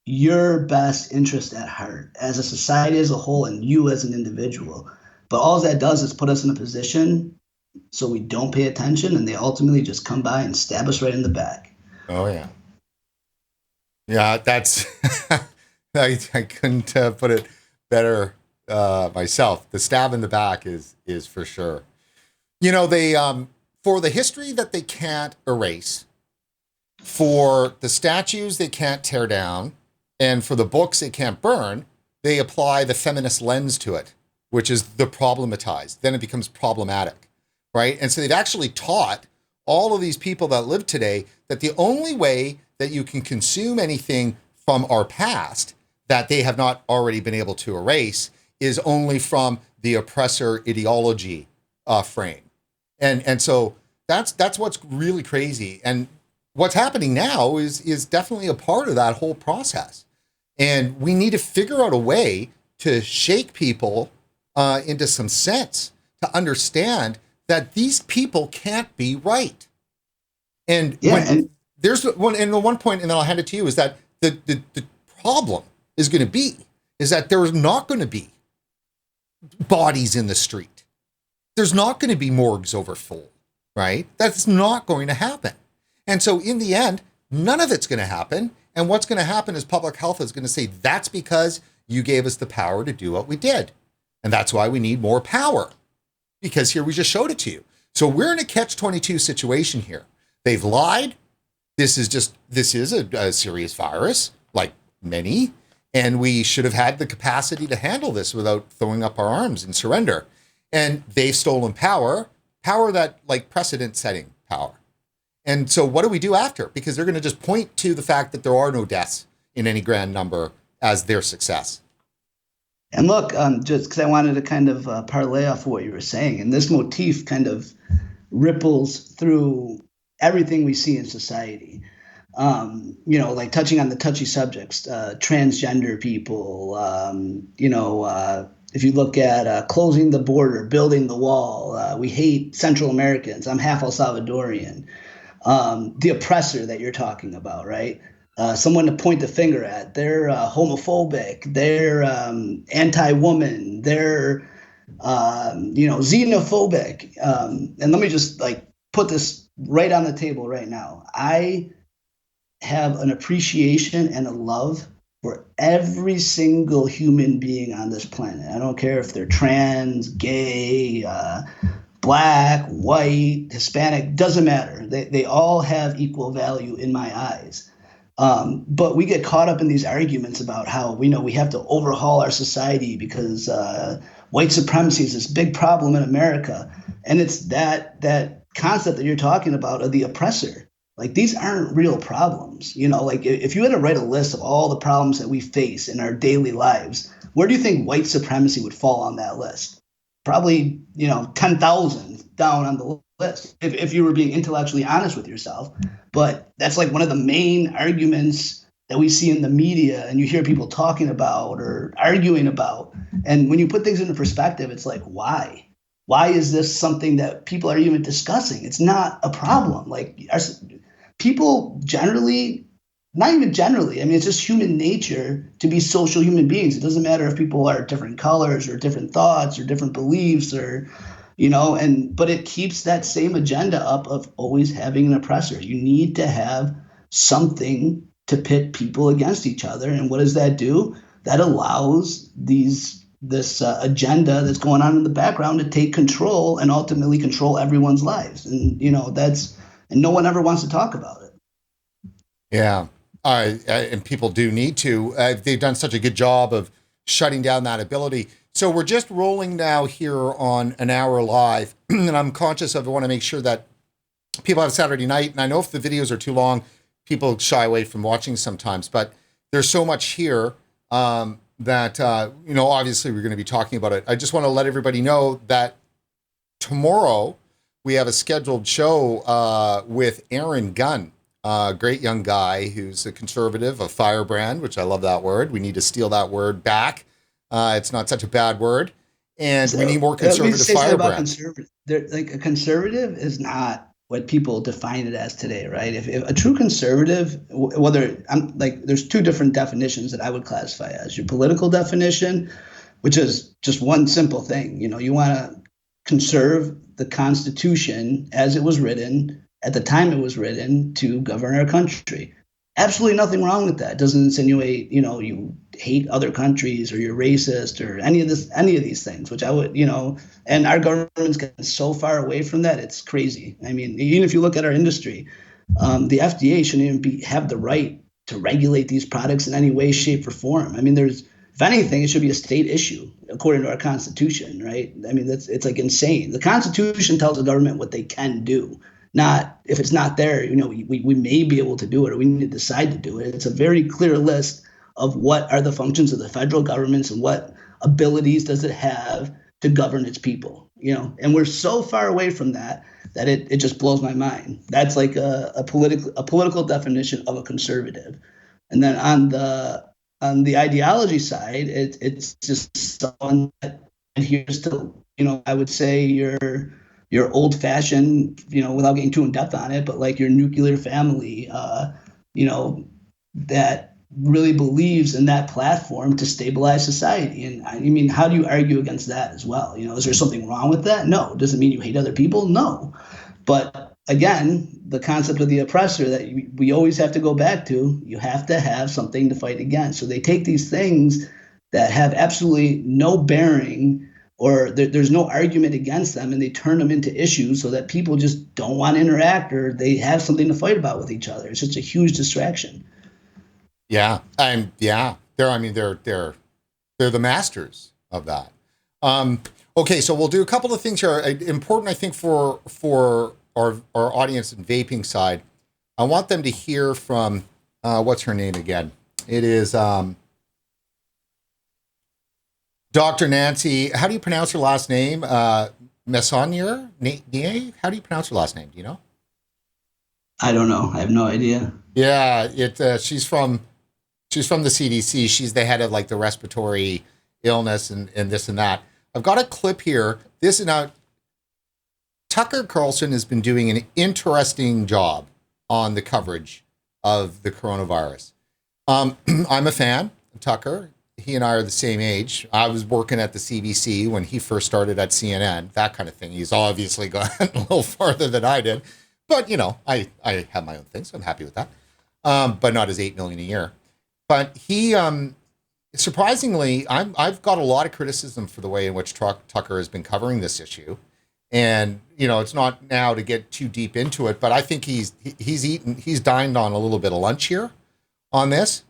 your best interest at heart as a society as a whole and you as an individual. But all that does is put us in a position so we don't pay attention, and they ultimately just come by and stab us right in the back.
Oh yeah. Yeah, that's I couldn't put it better myself. The stab in the back is for sure. You know, they for the history that they can't erase, for the statues they can't tear down, and for the books they can't burn, they apply the feminist lens to it, which is the problematized. Then it becomes problematic, right? And so they've actually taught all of these people that live today that the only way that you can consume anything from our past that they have not already been able to erase is only from the oppressor ideology frame. And so that's what's really crazy. And what's happening now is definitely a part of that whole process. And we need to figure out a way to shake people into some sense to understand that these people can't be right. And there's one point, and then I'll hand it to you, is that the problem is going to be is that there's not going to be bodies in the street. There's not going to be morgues overfull, right? That's not going to happen. And so in the end, none of it's going to happen. And what's going to happen is public health is going to say, that's because you gave us the power to do what we did. And that's why we need more power. Because here we just showed it to you. So we're in a catch-22 situation here. They've lied. This is a serious virus, like many. And we should have had the capacity to handle this without throwing up our arms and surrender. And they've stolen power that like precedent-setting power. And so what do we do after? Because they're going to just point to the fact that there are no deaths in any grand number as their success.
And look, just because I wanted to kind of parlay off what you were saying, and this motif kind of ripples through everything we see in society. Like touching on the touchy subjects, transgender people, if you look at closing the border, building the wall, we hate Central Americans. I'm half El Salvadorian. The oppressor that you're talking about, right? Someone to point the finger at. They're homophobic. They're anti-woman. They're xenophobic. And let me just put this right on the table right now. I have an appreciation and a love for every single human being on this planet. I don't care if they're trans, gay, black, white, Hispanic, doesn't matter. They all have equal value in my eyes. But we get caught up in these arguments about how we have to overhaul our society because white supremacy is this big problem in America. And it's that concept that you're talking about of the oppressor. Like, these aren't real problems. If you had to write a list of all the problems that we face in our daily lives, where do you think white supremacy would fall on that list? Probably, 10,000 down on the list if you were being intellectually honest with yourself. But that's like one of the main arguments that we see in the media and you hear people talking about or arguing about. And when you put things into perspective, it's like, why? Why is this something that people are even discussing? It's not a problem. People generally, not even generally, it's just human nature to be social human beings. It doesn't matter if people are different colors or different thoughts or different beliefs but it keeps that same agenda up of always having an oppressor. You need to have something to pit people against each other. And what does that do? That allows this agenda that's going on in the background to take control and ultimately control everyone's lives. And, and no one ever wants to talk about it.
Yeah. And people do need to. They've done such a good job of shutting down that ability. So we're just rolling now here on an hour live. And I'm conscious of, I want to make sure that people have Saturday night. And I know if the videos are too long, people shy away from watching sometimes. But there's so much here that, obviously we're going to be talking about it. I just want to let everybody know that tomorrow we have a scheduled show with Aaron Gunn, a great young guy who's a conservative, a firebrand, which I love that word. We need to steal that word back. It's not such a bad word. And we need more conservative firebrands.
A conservative is not what people define it as today, right? If a true conservative, there's two different definitions that I would classify as. Your political definition, which is just one simple thing. You want to conserve the Constitution as it was written at the time it was written to govern our country. Absolutely nothing wrong with that. It doesn't insinuate, you hate other countries or you're racist or any of these things, which I would, and our government's gotten so far away from that. It's crazy. I mean, even if you look at our industry, the FDA shouldn't even have the right to regulate these products in any way, shape, or form. I mean, if anything, it should be a state issue according to our Constitution, right? I mean, it's like insane. The Constitution tells the government what they can do. Not if it's not there, we may be able to do it or we need to decide to do it. It's a very clear list of what are the functions of the federal governments and what abilities does it have to govern its people, and we're so far away from that it just blows my mind. That's like a political definition of a conservative. And then on the ideology side, it's just someone that adheres to, I would say your old-fashioned, without getting too in depth on it, but like your nuclear family, that really believes in that platform to stabilize society. And I mean, how do you argue against that as well? Is there something wrong with that? No. Does it mean you hate other people? No. But again, the concept of the oppressor that we always have to go back to, you have to have something to fight against. So they take these things that have absolutely no bearing or there's no argument against them, and they turn them into issues so that people just don't want to interact or they have something to fight about with each other. It's just a huge distraction.
Yeah, they're the masters of that. Okay, so we'll do a couple of things here. Important, I think, for our audience in vaping side. I want them to hear from what's her name again? It is Dr. Nancy. How do you pronounce her last name? Messonnier? How do you pronounce her last name? Do you know?
I don't know. I have no idea.
Yeah, she's from the CDC. She's the head of like the respiratory illness and this and that. I've got a clip here. This is now Tucker Carlson has been doing an interesting job on the coverage of the coronavirus. I'm a fan of Tucker. He and I are the same age. I was working at the CDC when he first started at CNN, that kind of thing. He's obviously gone a little farther than I did. But, I have my own thing, so I'm happy with that. But not as 8 million a year. But he, surprisingly, I've got a lot of criticism for the way in which Tucker has been covering this issue. And, it's not now to get too deep into it, but I think he's dined on a little bit of lunch here on this.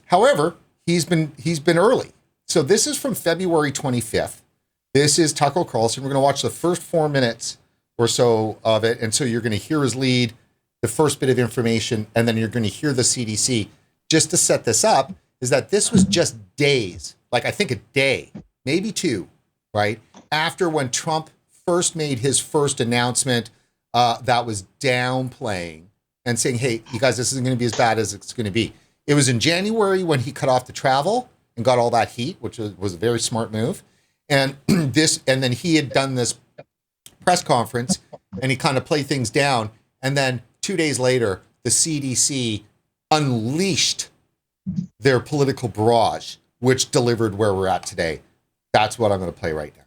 However, he's been early. So this is from February 25th. This is Tucker Carlson. We're going to watch the first 4 minutes or so of it. And so you're going to hear his lead, the first bit of information, and then you're going to hear the CDC. Just to set this up is that this was just days, like I think a day, maybe two, right? After when Trump first made his first announcement that was downplaying and saying, hey, you guys, this isn't going to be as bad as it's going to be. It was in January when he cut off the travel and got all that heat, which was a very smart move. And then he had done this press conference and he kind of played things down. And then 2 days later, the CDC unleashed their political barrage, which delivered where we're at today. That's what I'm going to play right now.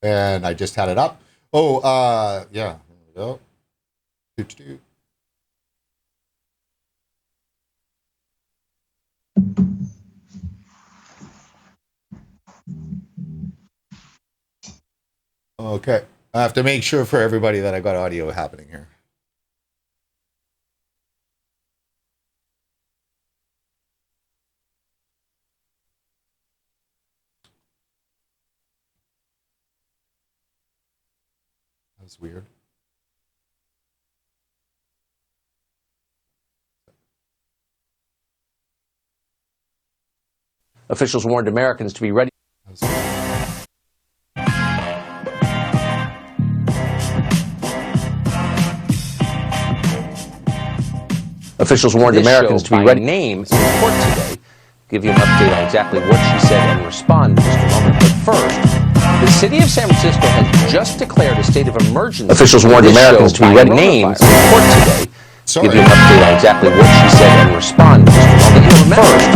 And I just had it up. Yeah, there we go. Okay, I have to make sure for everybody that I got audio happening here. That was weird.
Officials warned Americans to be ready. Officials warned Americans to be ready. Name in court today. Give you an update on exactly what she said and respond in just a moment. But first, the city of San Francisco has just declared a state of emergency. Officials warned Americans to be ready. Name in court today. Give you an update on exactly what she said and respond in just a moment. First,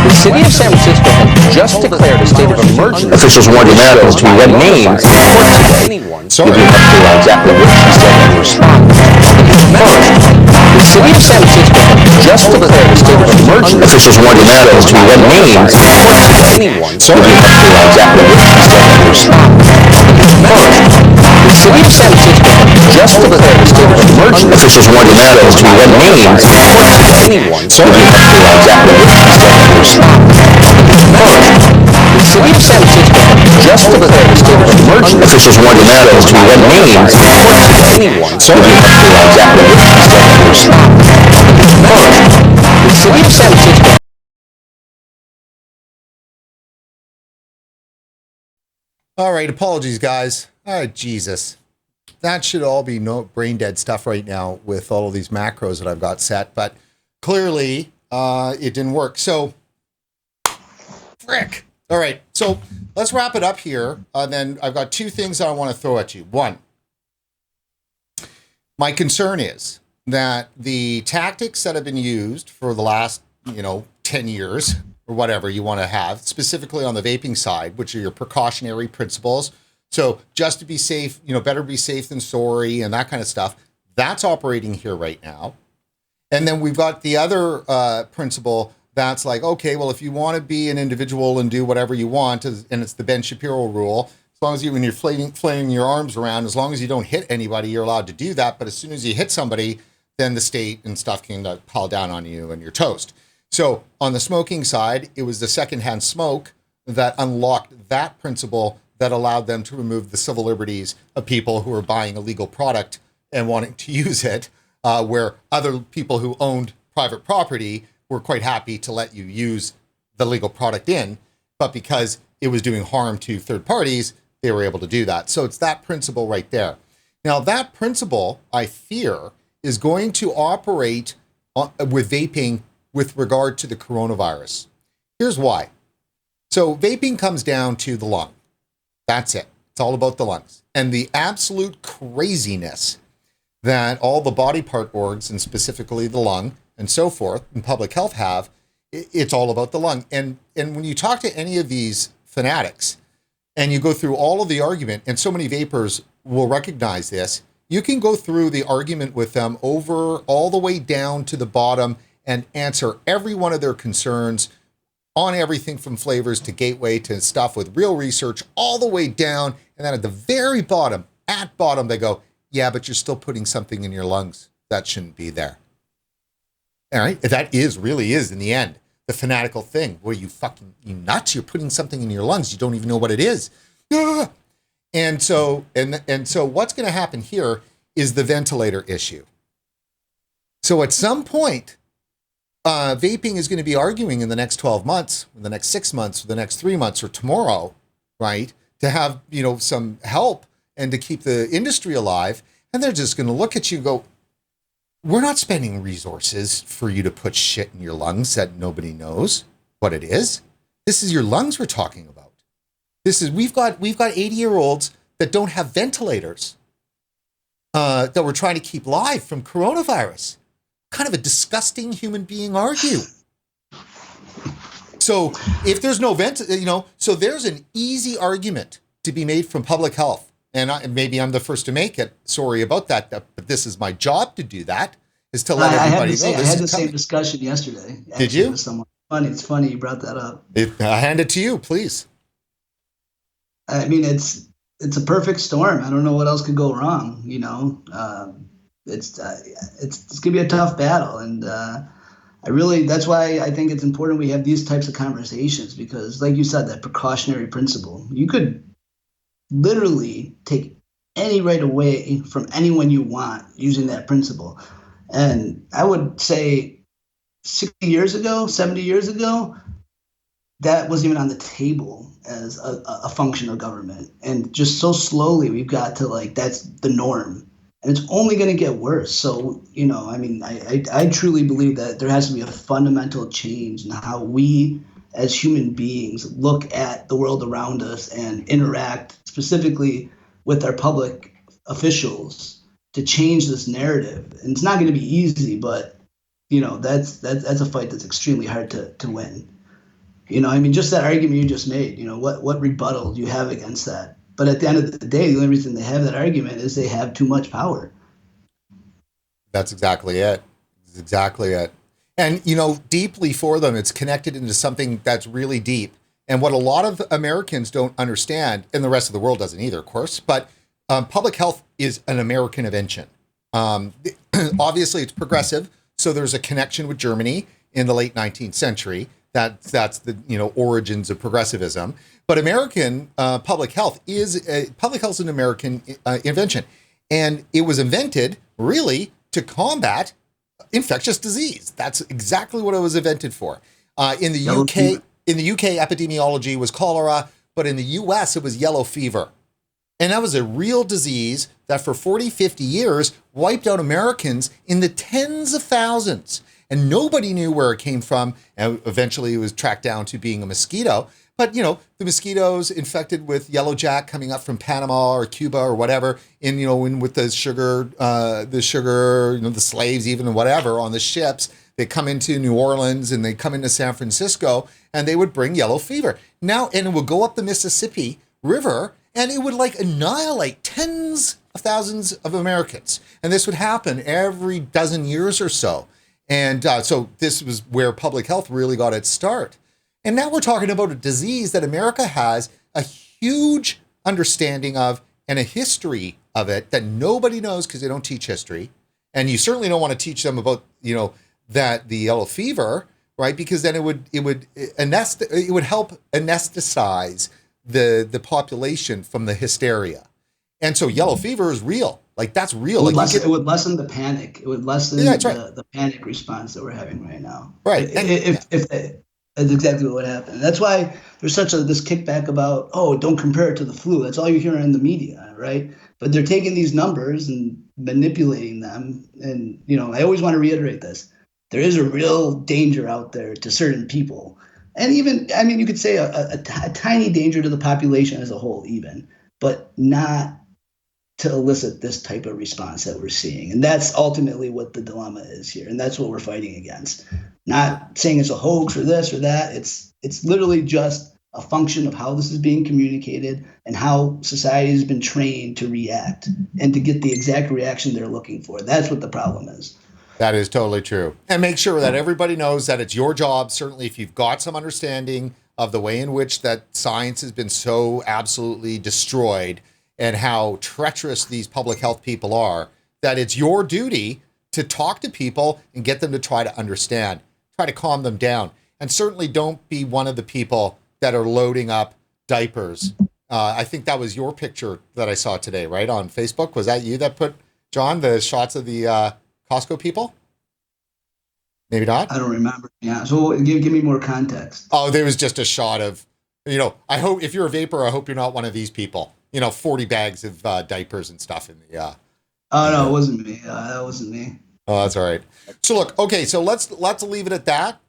the city of San Francisco has just declared a state of emergency. Officials warned Americans to be read names in court today. Give you an update on exactly what she said and respond. First, the city of San Francisco has just declared a state of emergency. Officials warned Americans to be read names in court today. Give you an update on exactly what she said and respond. First, the city of San Francisco has just declared a state of emergency. Officials warned Americans to be read names in court today. Give you an update on exactly what she said and respond. First, the city of San Francisco has just declared a state of emergency. Officials warned Americans to be read names in court today. Give you an update on exactly what she said and respond. First, the city of San Francisco.
All right, apologies, guys. Oh, Jesus. That should all be no brain dead stuff right now with all of these macros that I've got set, but clearly it didn't work. So, frick. All right, so let's wrap it up here. Then I've got two things that I want to throw at you. One, my concern is that the tactics that have been used for the last, 10 years or whatever you want to have, specifically on the vaping side, which are your precautionary principles. So just to be safe, better be safe than sorry and that kind of stuff. That's operating here right now. And then we've got the other principle that's like, okay, well, if you want to be an individual and do whatever you want, and it's the Ben Shapiro rule, as long as when you're flailing your arms around, as long as you don't hit anybody, you're allowed to do that. But as soon as you hit somebody, then the state and stuff can pile down on you and you're toast. So on the smoking side, it was the secondhand smoke that unlocked that principle that allowed them to remove the civil liberties of people who are buying a legal product and wanting to use it, where other people who owned private property were quite happy to let you use the legal product in, but because it was doing harm to third parties, they were able to do that. So it's that principle right there. Now that principle, I fear, is going to operate with vaping with regard to the coronavirus. Here's why. So vaping comes down to the lung. That's it. It's all about the lungs. And the absolute craziness that all the body part orgs, and specifically the lung and so forth, in public health have, it's all about the lung. And when you talk to any of these fanatics and you go through all of the argument, and so many vapors will recognize this, you can go through the argument with them over all the way down to the bottom and answer every one of their concerns on everything from flavors to gateway to stuff with real research all the way down. And then at the very bottom, they go, yeah, but you're still putting something in your lungs that shouldn't be there. All right. That really is in the end, the fanatical thing where you nuts, you're putting something in your lungs. You don't even know what it is. And so what's going to happen here is the ventilator issue. So at some point, vaping is going to be arguing in the next 12 months, in the next 6 months, or the next 3 months, or tomorrow, right, to have, some help and to keep the industry alive. And they're just going to look at you and go, we're not spending resources for you to put shit in your lungs that nobody knows what it is. This is your lungs we're talking about. We've got 80-year-olds that don't have ventilators that we're trying to keep live from coronavirus. Kind of a disgusting human being are you? So if there's no so there's an easy argument to be made from public health. And maybe I'm the first to make it. Sorry about that. But this is my job to do that, is to let everybody know.
I had the same discussion yesterday.
Did you?
With someone. It's funny you brought that up.
I hand it to you, please.
I mean, it's a perfect storm. I don't know what else could go wrong. It's gonna be a tough battle, and that's why I think it's important we have these types of conversations, because, like you said, that precautionary principle, you could literally take any right away from anyone you want using that principle. And I would say 60 years ago, 70 years ago, that wasn't even on the table as a function of government. And just so slowly we've got to that's the norm. And it's only going to get worse. So, I truly believe that there has to be a fundamental change in how we as human beings look at the world around us and interact specifically with our public officials to change this narrative. And it's not going to be easy, but that's a fight that's extremely hard to win. I mean, just that argument you just made, what rebuttal do you have against that? But at the end of the day, the only reason they have that argument is they have too much power.
That's exactly it. That's exactly it. And, deeply for them, it's connected into something that's really deep. And what a lot of Americans don't understand, and the rest of the world doesn't either, of course, but public health is an American invention. Obviously, it's progressive. So there's a connection with Germany in the late 19th century. That's the origins of progressivism. But American public health is an American invention, and it was invented really to combat infectious disease. That's exactly what it was invented for. In the UK, epidemiology was cholera, but in the US, it was yellow fever. And that was a real disease that for 40, 50 years wiped out Americans in the tens of thousands. And nobody knew where it came from. And eventually it was tracked down to being a mosquito. But, the mosquitoes infected with yellow jack coming up from Panama or Cuba or whatever, with the sugar, the slaves even or whatever on the ships, they come into New Orleans and they come into San Francisco and they would bring yellow fever. Now, and it would go up the Mississippi River and it would annihilate tens of thousands of Americans. And this would happen every dozen years or so. And so this was where public health really got its start. And now we're talking about a disease that America has a huge understanding of and a history of it that nobody knows because they don't teach history. And you certainly don't want to teach them about, that the yellow fever, right? Because then it would help anesthetize the population from the hysteria. And so yellow fever is real. That's real.
It would lessen the panic. It would lessen the panic response that we're having right now.
Right.
That's exactly what happened. And that's why there's this kickback about, don't compare it to the flu. That's all you hear in the media, right? But they're taking these numbers and manipulating them. And, I always want to reiterate this. There is a real danger out there to certain people. And even, you could say a tiny danger to the population as a whole even, but not to elicit this type of response that we're seeing. And that's ultimately what the dilemma is here. And that's what we're fighting against. Not saying it's a hoax or this or that. It's literally just a function of how this is being communicated and how society has been trained to react and to get the exact reaction they're looking for. That's what the problem is.
That is totally true. And make sure that everybody knows that it's your job, certainly if you've got some understanding of the way in which that science has been so absolutely destroyed and how treacherous these public health people are, that it's your duty to talk to people and get them to try to understand, try to calm them down. And certainly don't be one of the people that are loading up diapers. I think that was your picture that I saw today, right? On Facebook. Was that you that put, John, the shots of the Costco people? Maybe not?
I don't remember. Yeah. So give me more context.
Oh, there was just a shot of, I hope if you're a vapor, I hope you're not one of these people. 40 bags of diapers and stuff in the.
Oh no, it wasn't me. That wasn't me.
Oh, that's all right. So look, okay, so let's leave it at that.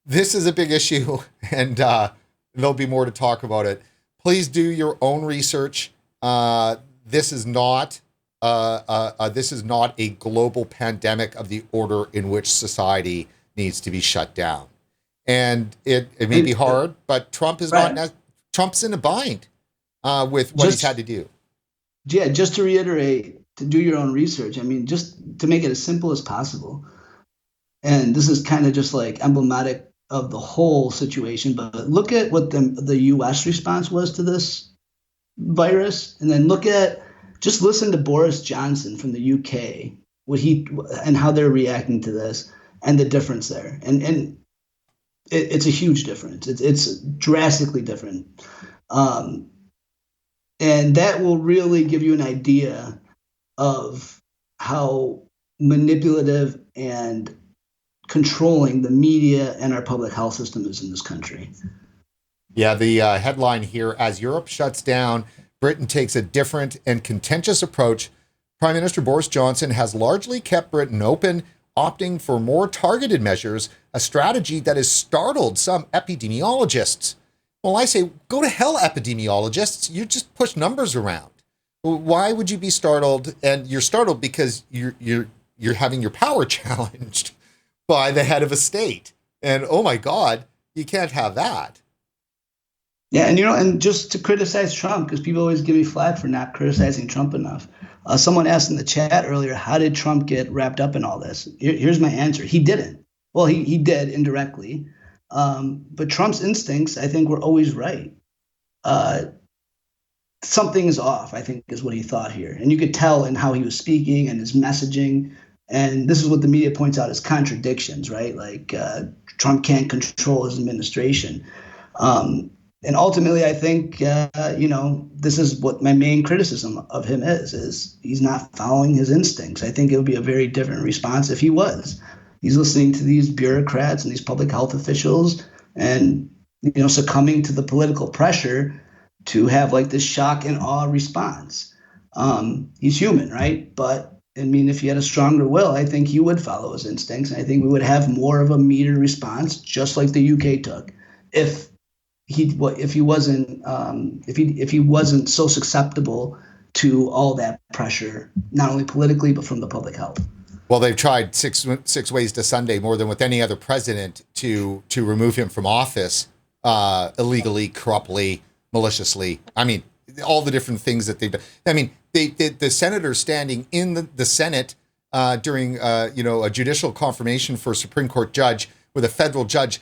This is a big issue, and there'll be more to talk about it. Please do your own research. This is not a global pandemic of the order in which society needs to be shut down. And it may be hard, but Trump is Trump's in a bind with what he's had to do.
Yeah, just to reiterate, to do your own research. Just to make it as simple as possible. And this is kind of just emblematic of the whole situation. But look at what the U.S. response was to this virus, and then just listen to Boris Johnson from the U.K. and how they're reacting to this, and the difference there. And it's a huge difference. It's drastically different. And that will really give you an idea of how manipulative and controlling the media and our public health system is in this country.
Yeah, the headline here, as Europe shuts down, Britain takes a different and contentious approach. Prime Minister Boris Johnson has largely kept Britain open, opting for more targeted measures, a strategy that has startled some epidemiologists. Well, I say, go to hell, epidemiologists. You just push numbers around. Why would you be startled? And you're startled because you're having your power challenged by the head of a state. And oh my God, you can't have that.
Yeah, and and just to criticize Trump, because people always give me flack for not criticizing Trump enough. Someone asked in the chat earlier, how did Trump get wrapped up in all this? Here's my answer. He didn't. Well, he did indirectly. But Trump's instincts, I think, were always right. Something is off, I think, is what he thought here. And you could tell in how he was speaking and his messaging. And this is what the media points out as contradictions, right? Like Trump can't control his administration. And ultimately, I think, this is what my main criticism of him is he's not following his instincts. I think it would be a very different response if he was. He's listening to these bureaucrats and these public health officials and, succumbing to the political pressure to have like this shock and awe response. He's human, right? But I mean, if he had a stronger will, I think he would follow his instincts. And I think we would have more of a metered response, just like the UK took. If he wasn't so susceptible to all that pressure, not only politically but from the public health.
Well, they've tried six ways to Sunday more than with any other president to remove him from office illegally, corruptly, maliciously. I mean, all the different things that they've done. I mean, the senators standing in the Senate during a judicial confirmation for a Supreme Court judge with a federal judge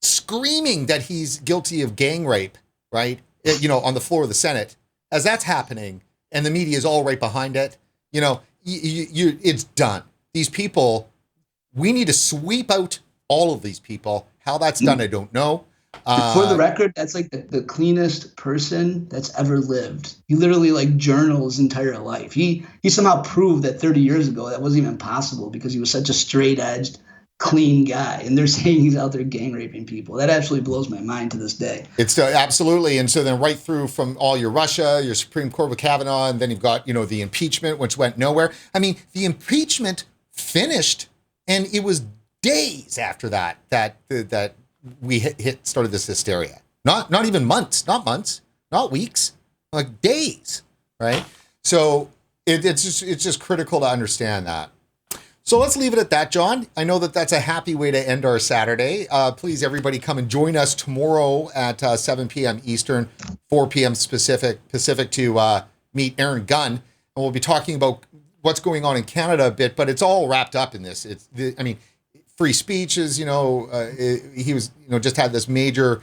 screaming that he's guilty of gang rape, right? On the floor of the Senate, as that's happening, and the media is all right behind it. It's done. These people, we need to sweep out all of these people. How that's done, I don't know.
For the record, that's like the cleanest person that's ever lived. He literally like journaled his entire life. He somehow proved that 30 years ago that wasn't even possible because he was such a straight-edged, clean guy. And they're saying he's out there gang raping people. That actually blows my mind to this day.
It's absolutely. And so then right through from all your Russia, your Supreme Court with Kavanaugh, and then you've got, the impeachment, which went nowhere. I mean, the impeachment finished, and it was days after that we started this hysteria. Not even months, not weeks, like days, right? So it's just critical to understand that. So let's leave it at that, John. I know that's a happy way to end our Saturday. Please, everybody, come and join us tomorrow at 7 p.m. Eastern, 4 p.m. Pacific to meet Aaron Gunn. And we'll be talking about what's going on in Canada a bit, but it's all wrapped up in this. Free speech is, he was, just had this major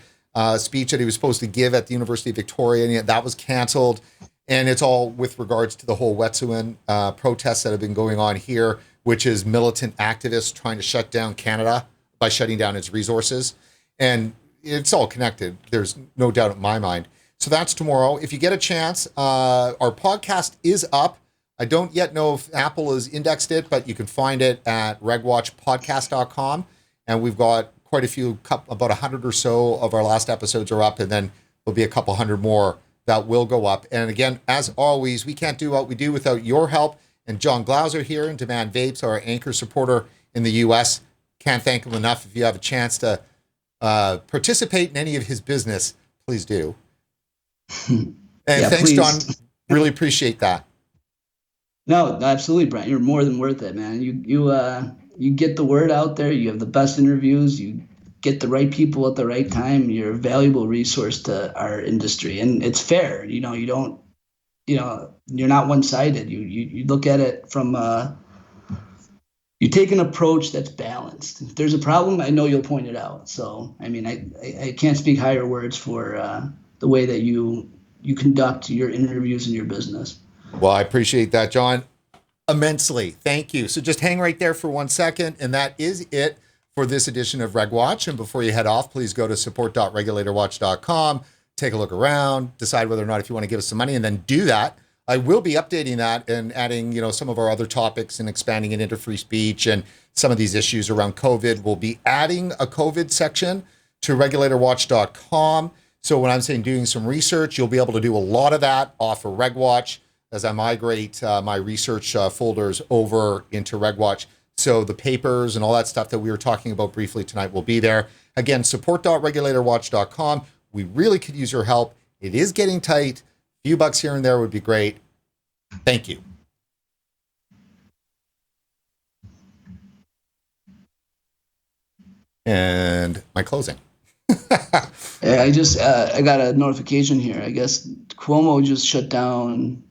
speech that he was supposed to give at the University of Victoria, and that was canceled. And it's all with regards to the whole Wet'suwet'en protests that have been going on here, which is militant activists trying to shut down Canada by shutting down its resources. And it's all connected. There's no doubt in my mind. So that's tomorrow. If you get a chance, our podcast is up. I don't yet know if Apple has indexed it, but you can find it at regwatchpodcast.com. And we've got quite a few, about 100 or so of our last episodes are up, and then there'll be a couple hundred more that will go up. And again, as always, we can't do what we do without your help. And John Glauser here in Demand Vapes, our anchor supporter in the U.S. Can't thank him enough. If you have a chance to participate in any of his business, please do. And thanks, please. John. Really appreciate that.
No, absolutely, Brent. You're more than worth it, man. You get the word out there. You have the best interviews. You get the right people at the right time. You're a valuable resource to our industry, and it's fair. You don't. You're not one-sided. You look at it from. You take an approach that's balanced. If there's a problem, I know you'll point it out. So, I mean, I can't speak higher words for the way that you conduct your interviews and your business.
Well, I appreciate that, John, immensely. Thank you. So just hang right there for 1 second, and that is it for this edition of RegWatch. And before you head off, please go to support.regulatorwatch.com, take a look around, decide whether or not if you want to give us some money, and then do that. I will be updating that and adding, some of our other topics and expanding it into free speech and some of these issues around COVID. We'll be adding a COVID section to regulatorwatch.com. So when I'm saying doing some research, you'll be able to do a lot of that off of RegWatch as I migrate my research folders over into RegWatch. So the papers and all that stuff that we were talking about briefly tonight will be there. Again, support.regulatorwatch.com. We really could use your help. It is getting tight. A few bucks here and there would be great. Thank you. And my closing.
Yeah, I got a notification here. I guess Cuomo just shut down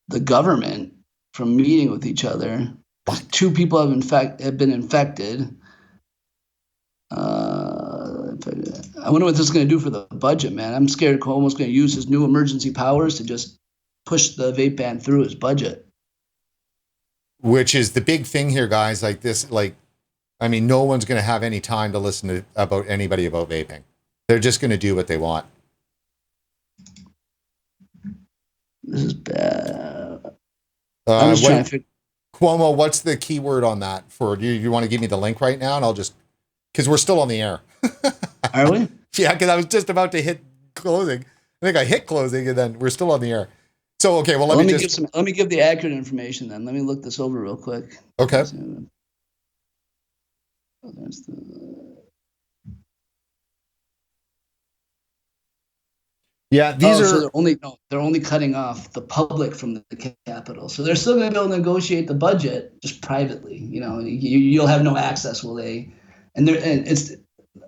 the government from meeting with each other.
What?
2 people have been infected. I wonder what this is going to do for the budget, man. I'm scared Cuomo's going to use his new emergency powers to just push the vape ban through his budget.
Which is the big thing here, guys. Like this, I mean, no one's going to have any time to listen to about anybody about vaping. They're just going to do what they want.
This is bad. I'm just trying to figure.
Cuomo, what's the keyword on that for you? You want to give me the link right now, and I'll just, because we're still on the air.
Are we?
Yeah, because I was just about to hit closing. I think I hit closing, and then we're still on the air. So okay, well let me
give the accurate information then. Let me look this over real quick.
Okay. Yeah, these are.
So they're only cutting off the public from the Capitol. So they're still going to be able to negotiate the budget just privately. You'll have no access, will they? And it's.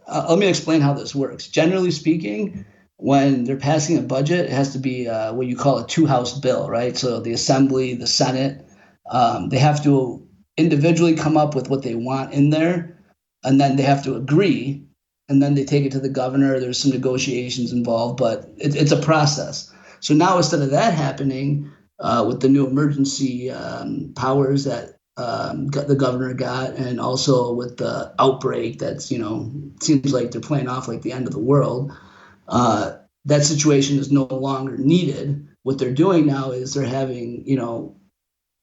Let me explain how this works. Generally speaking, when they're passing a budget, it has to be what you call a 2-house bill, right? So the Assembly, the Senate, they have to individually come up with what they want in there, and then they have to agree. And then they take it to the governor. There's some negotiations involved, but it's a process. So now instead of that happening with the new emergency powers that the governor got, and also with the outbreak that's, seems like they're playing off like the end of the world, that situation is no longer needed. What they're doing now is they're having,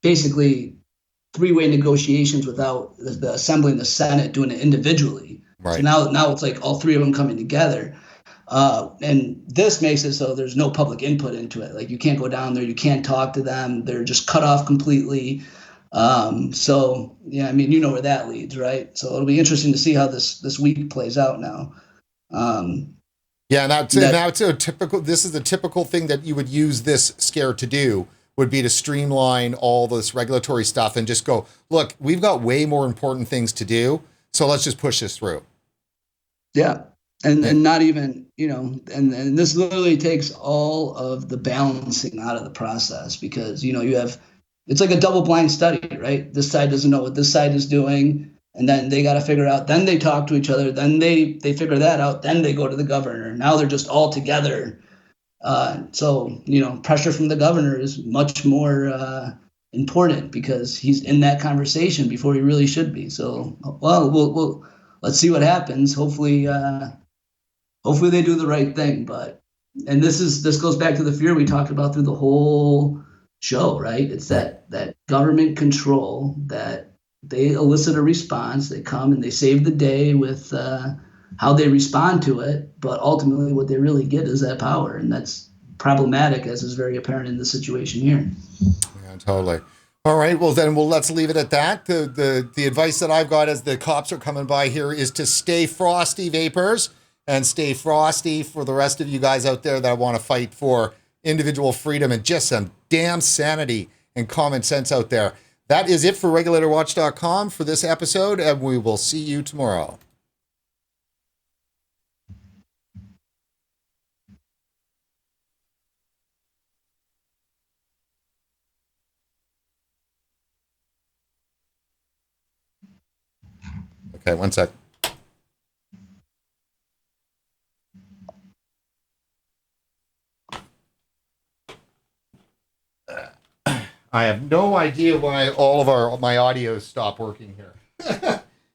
basically 3-way negotiations without the Assembly and the Senate doing it individually.
Right.
So now it's like all 3 of them coming together. And this makes it so there's no public input into it. Like you can't go down there, you can't talk to them. They're just cut off completely. So yeah, I mean, you know where that leads, right? So it'll be interesting to see how this week plays out now.
Yeah, now it's a typical. This is the typical thing that you would use this scare to do. Would be to streamline all this regulatory stuff and just go, look, we've got way more important things to do, so let's just push this through.
Yeah. And not even, and this literally takes all of the balancing out of the process because, it's like a double blind study, right? This side doesn't know what this side is doing. And then they got to figure out, then they talk to each other, then they figure that out, then they go to the governor. Now they're just all together. So, pressure from the governor is much more important because he's in that conversation before he really should be. So, we'll let's see what happens. Hopefully they do the right thing. And this goes back to the fear we talked about through the whole show, right? It's that government control that they elicit a response. They come and they save the day with how they respond to it. But ultimately what they really get is that power. And that's problematic, as is very apparent in the situation here.
Yeah, totally. All right, well then, let's leave it at that. The advice that I've got as the cops are coming by here is to stay frosty, vapors, and stay frosty for the rest of you guys out there that want to fight for individual freedom and just some damn sanity and common sense out there. That is it for regulatorwatch.com for this episode, and we will see you tomorrow. Okay, one sec. I have no idea why all of my audios stop working here.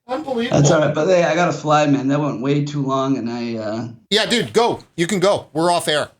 Unbelievable.
That's all right, but hey, I got to fly, man. That went way too long, and
Yeah, dude, go. You can go. We're off air.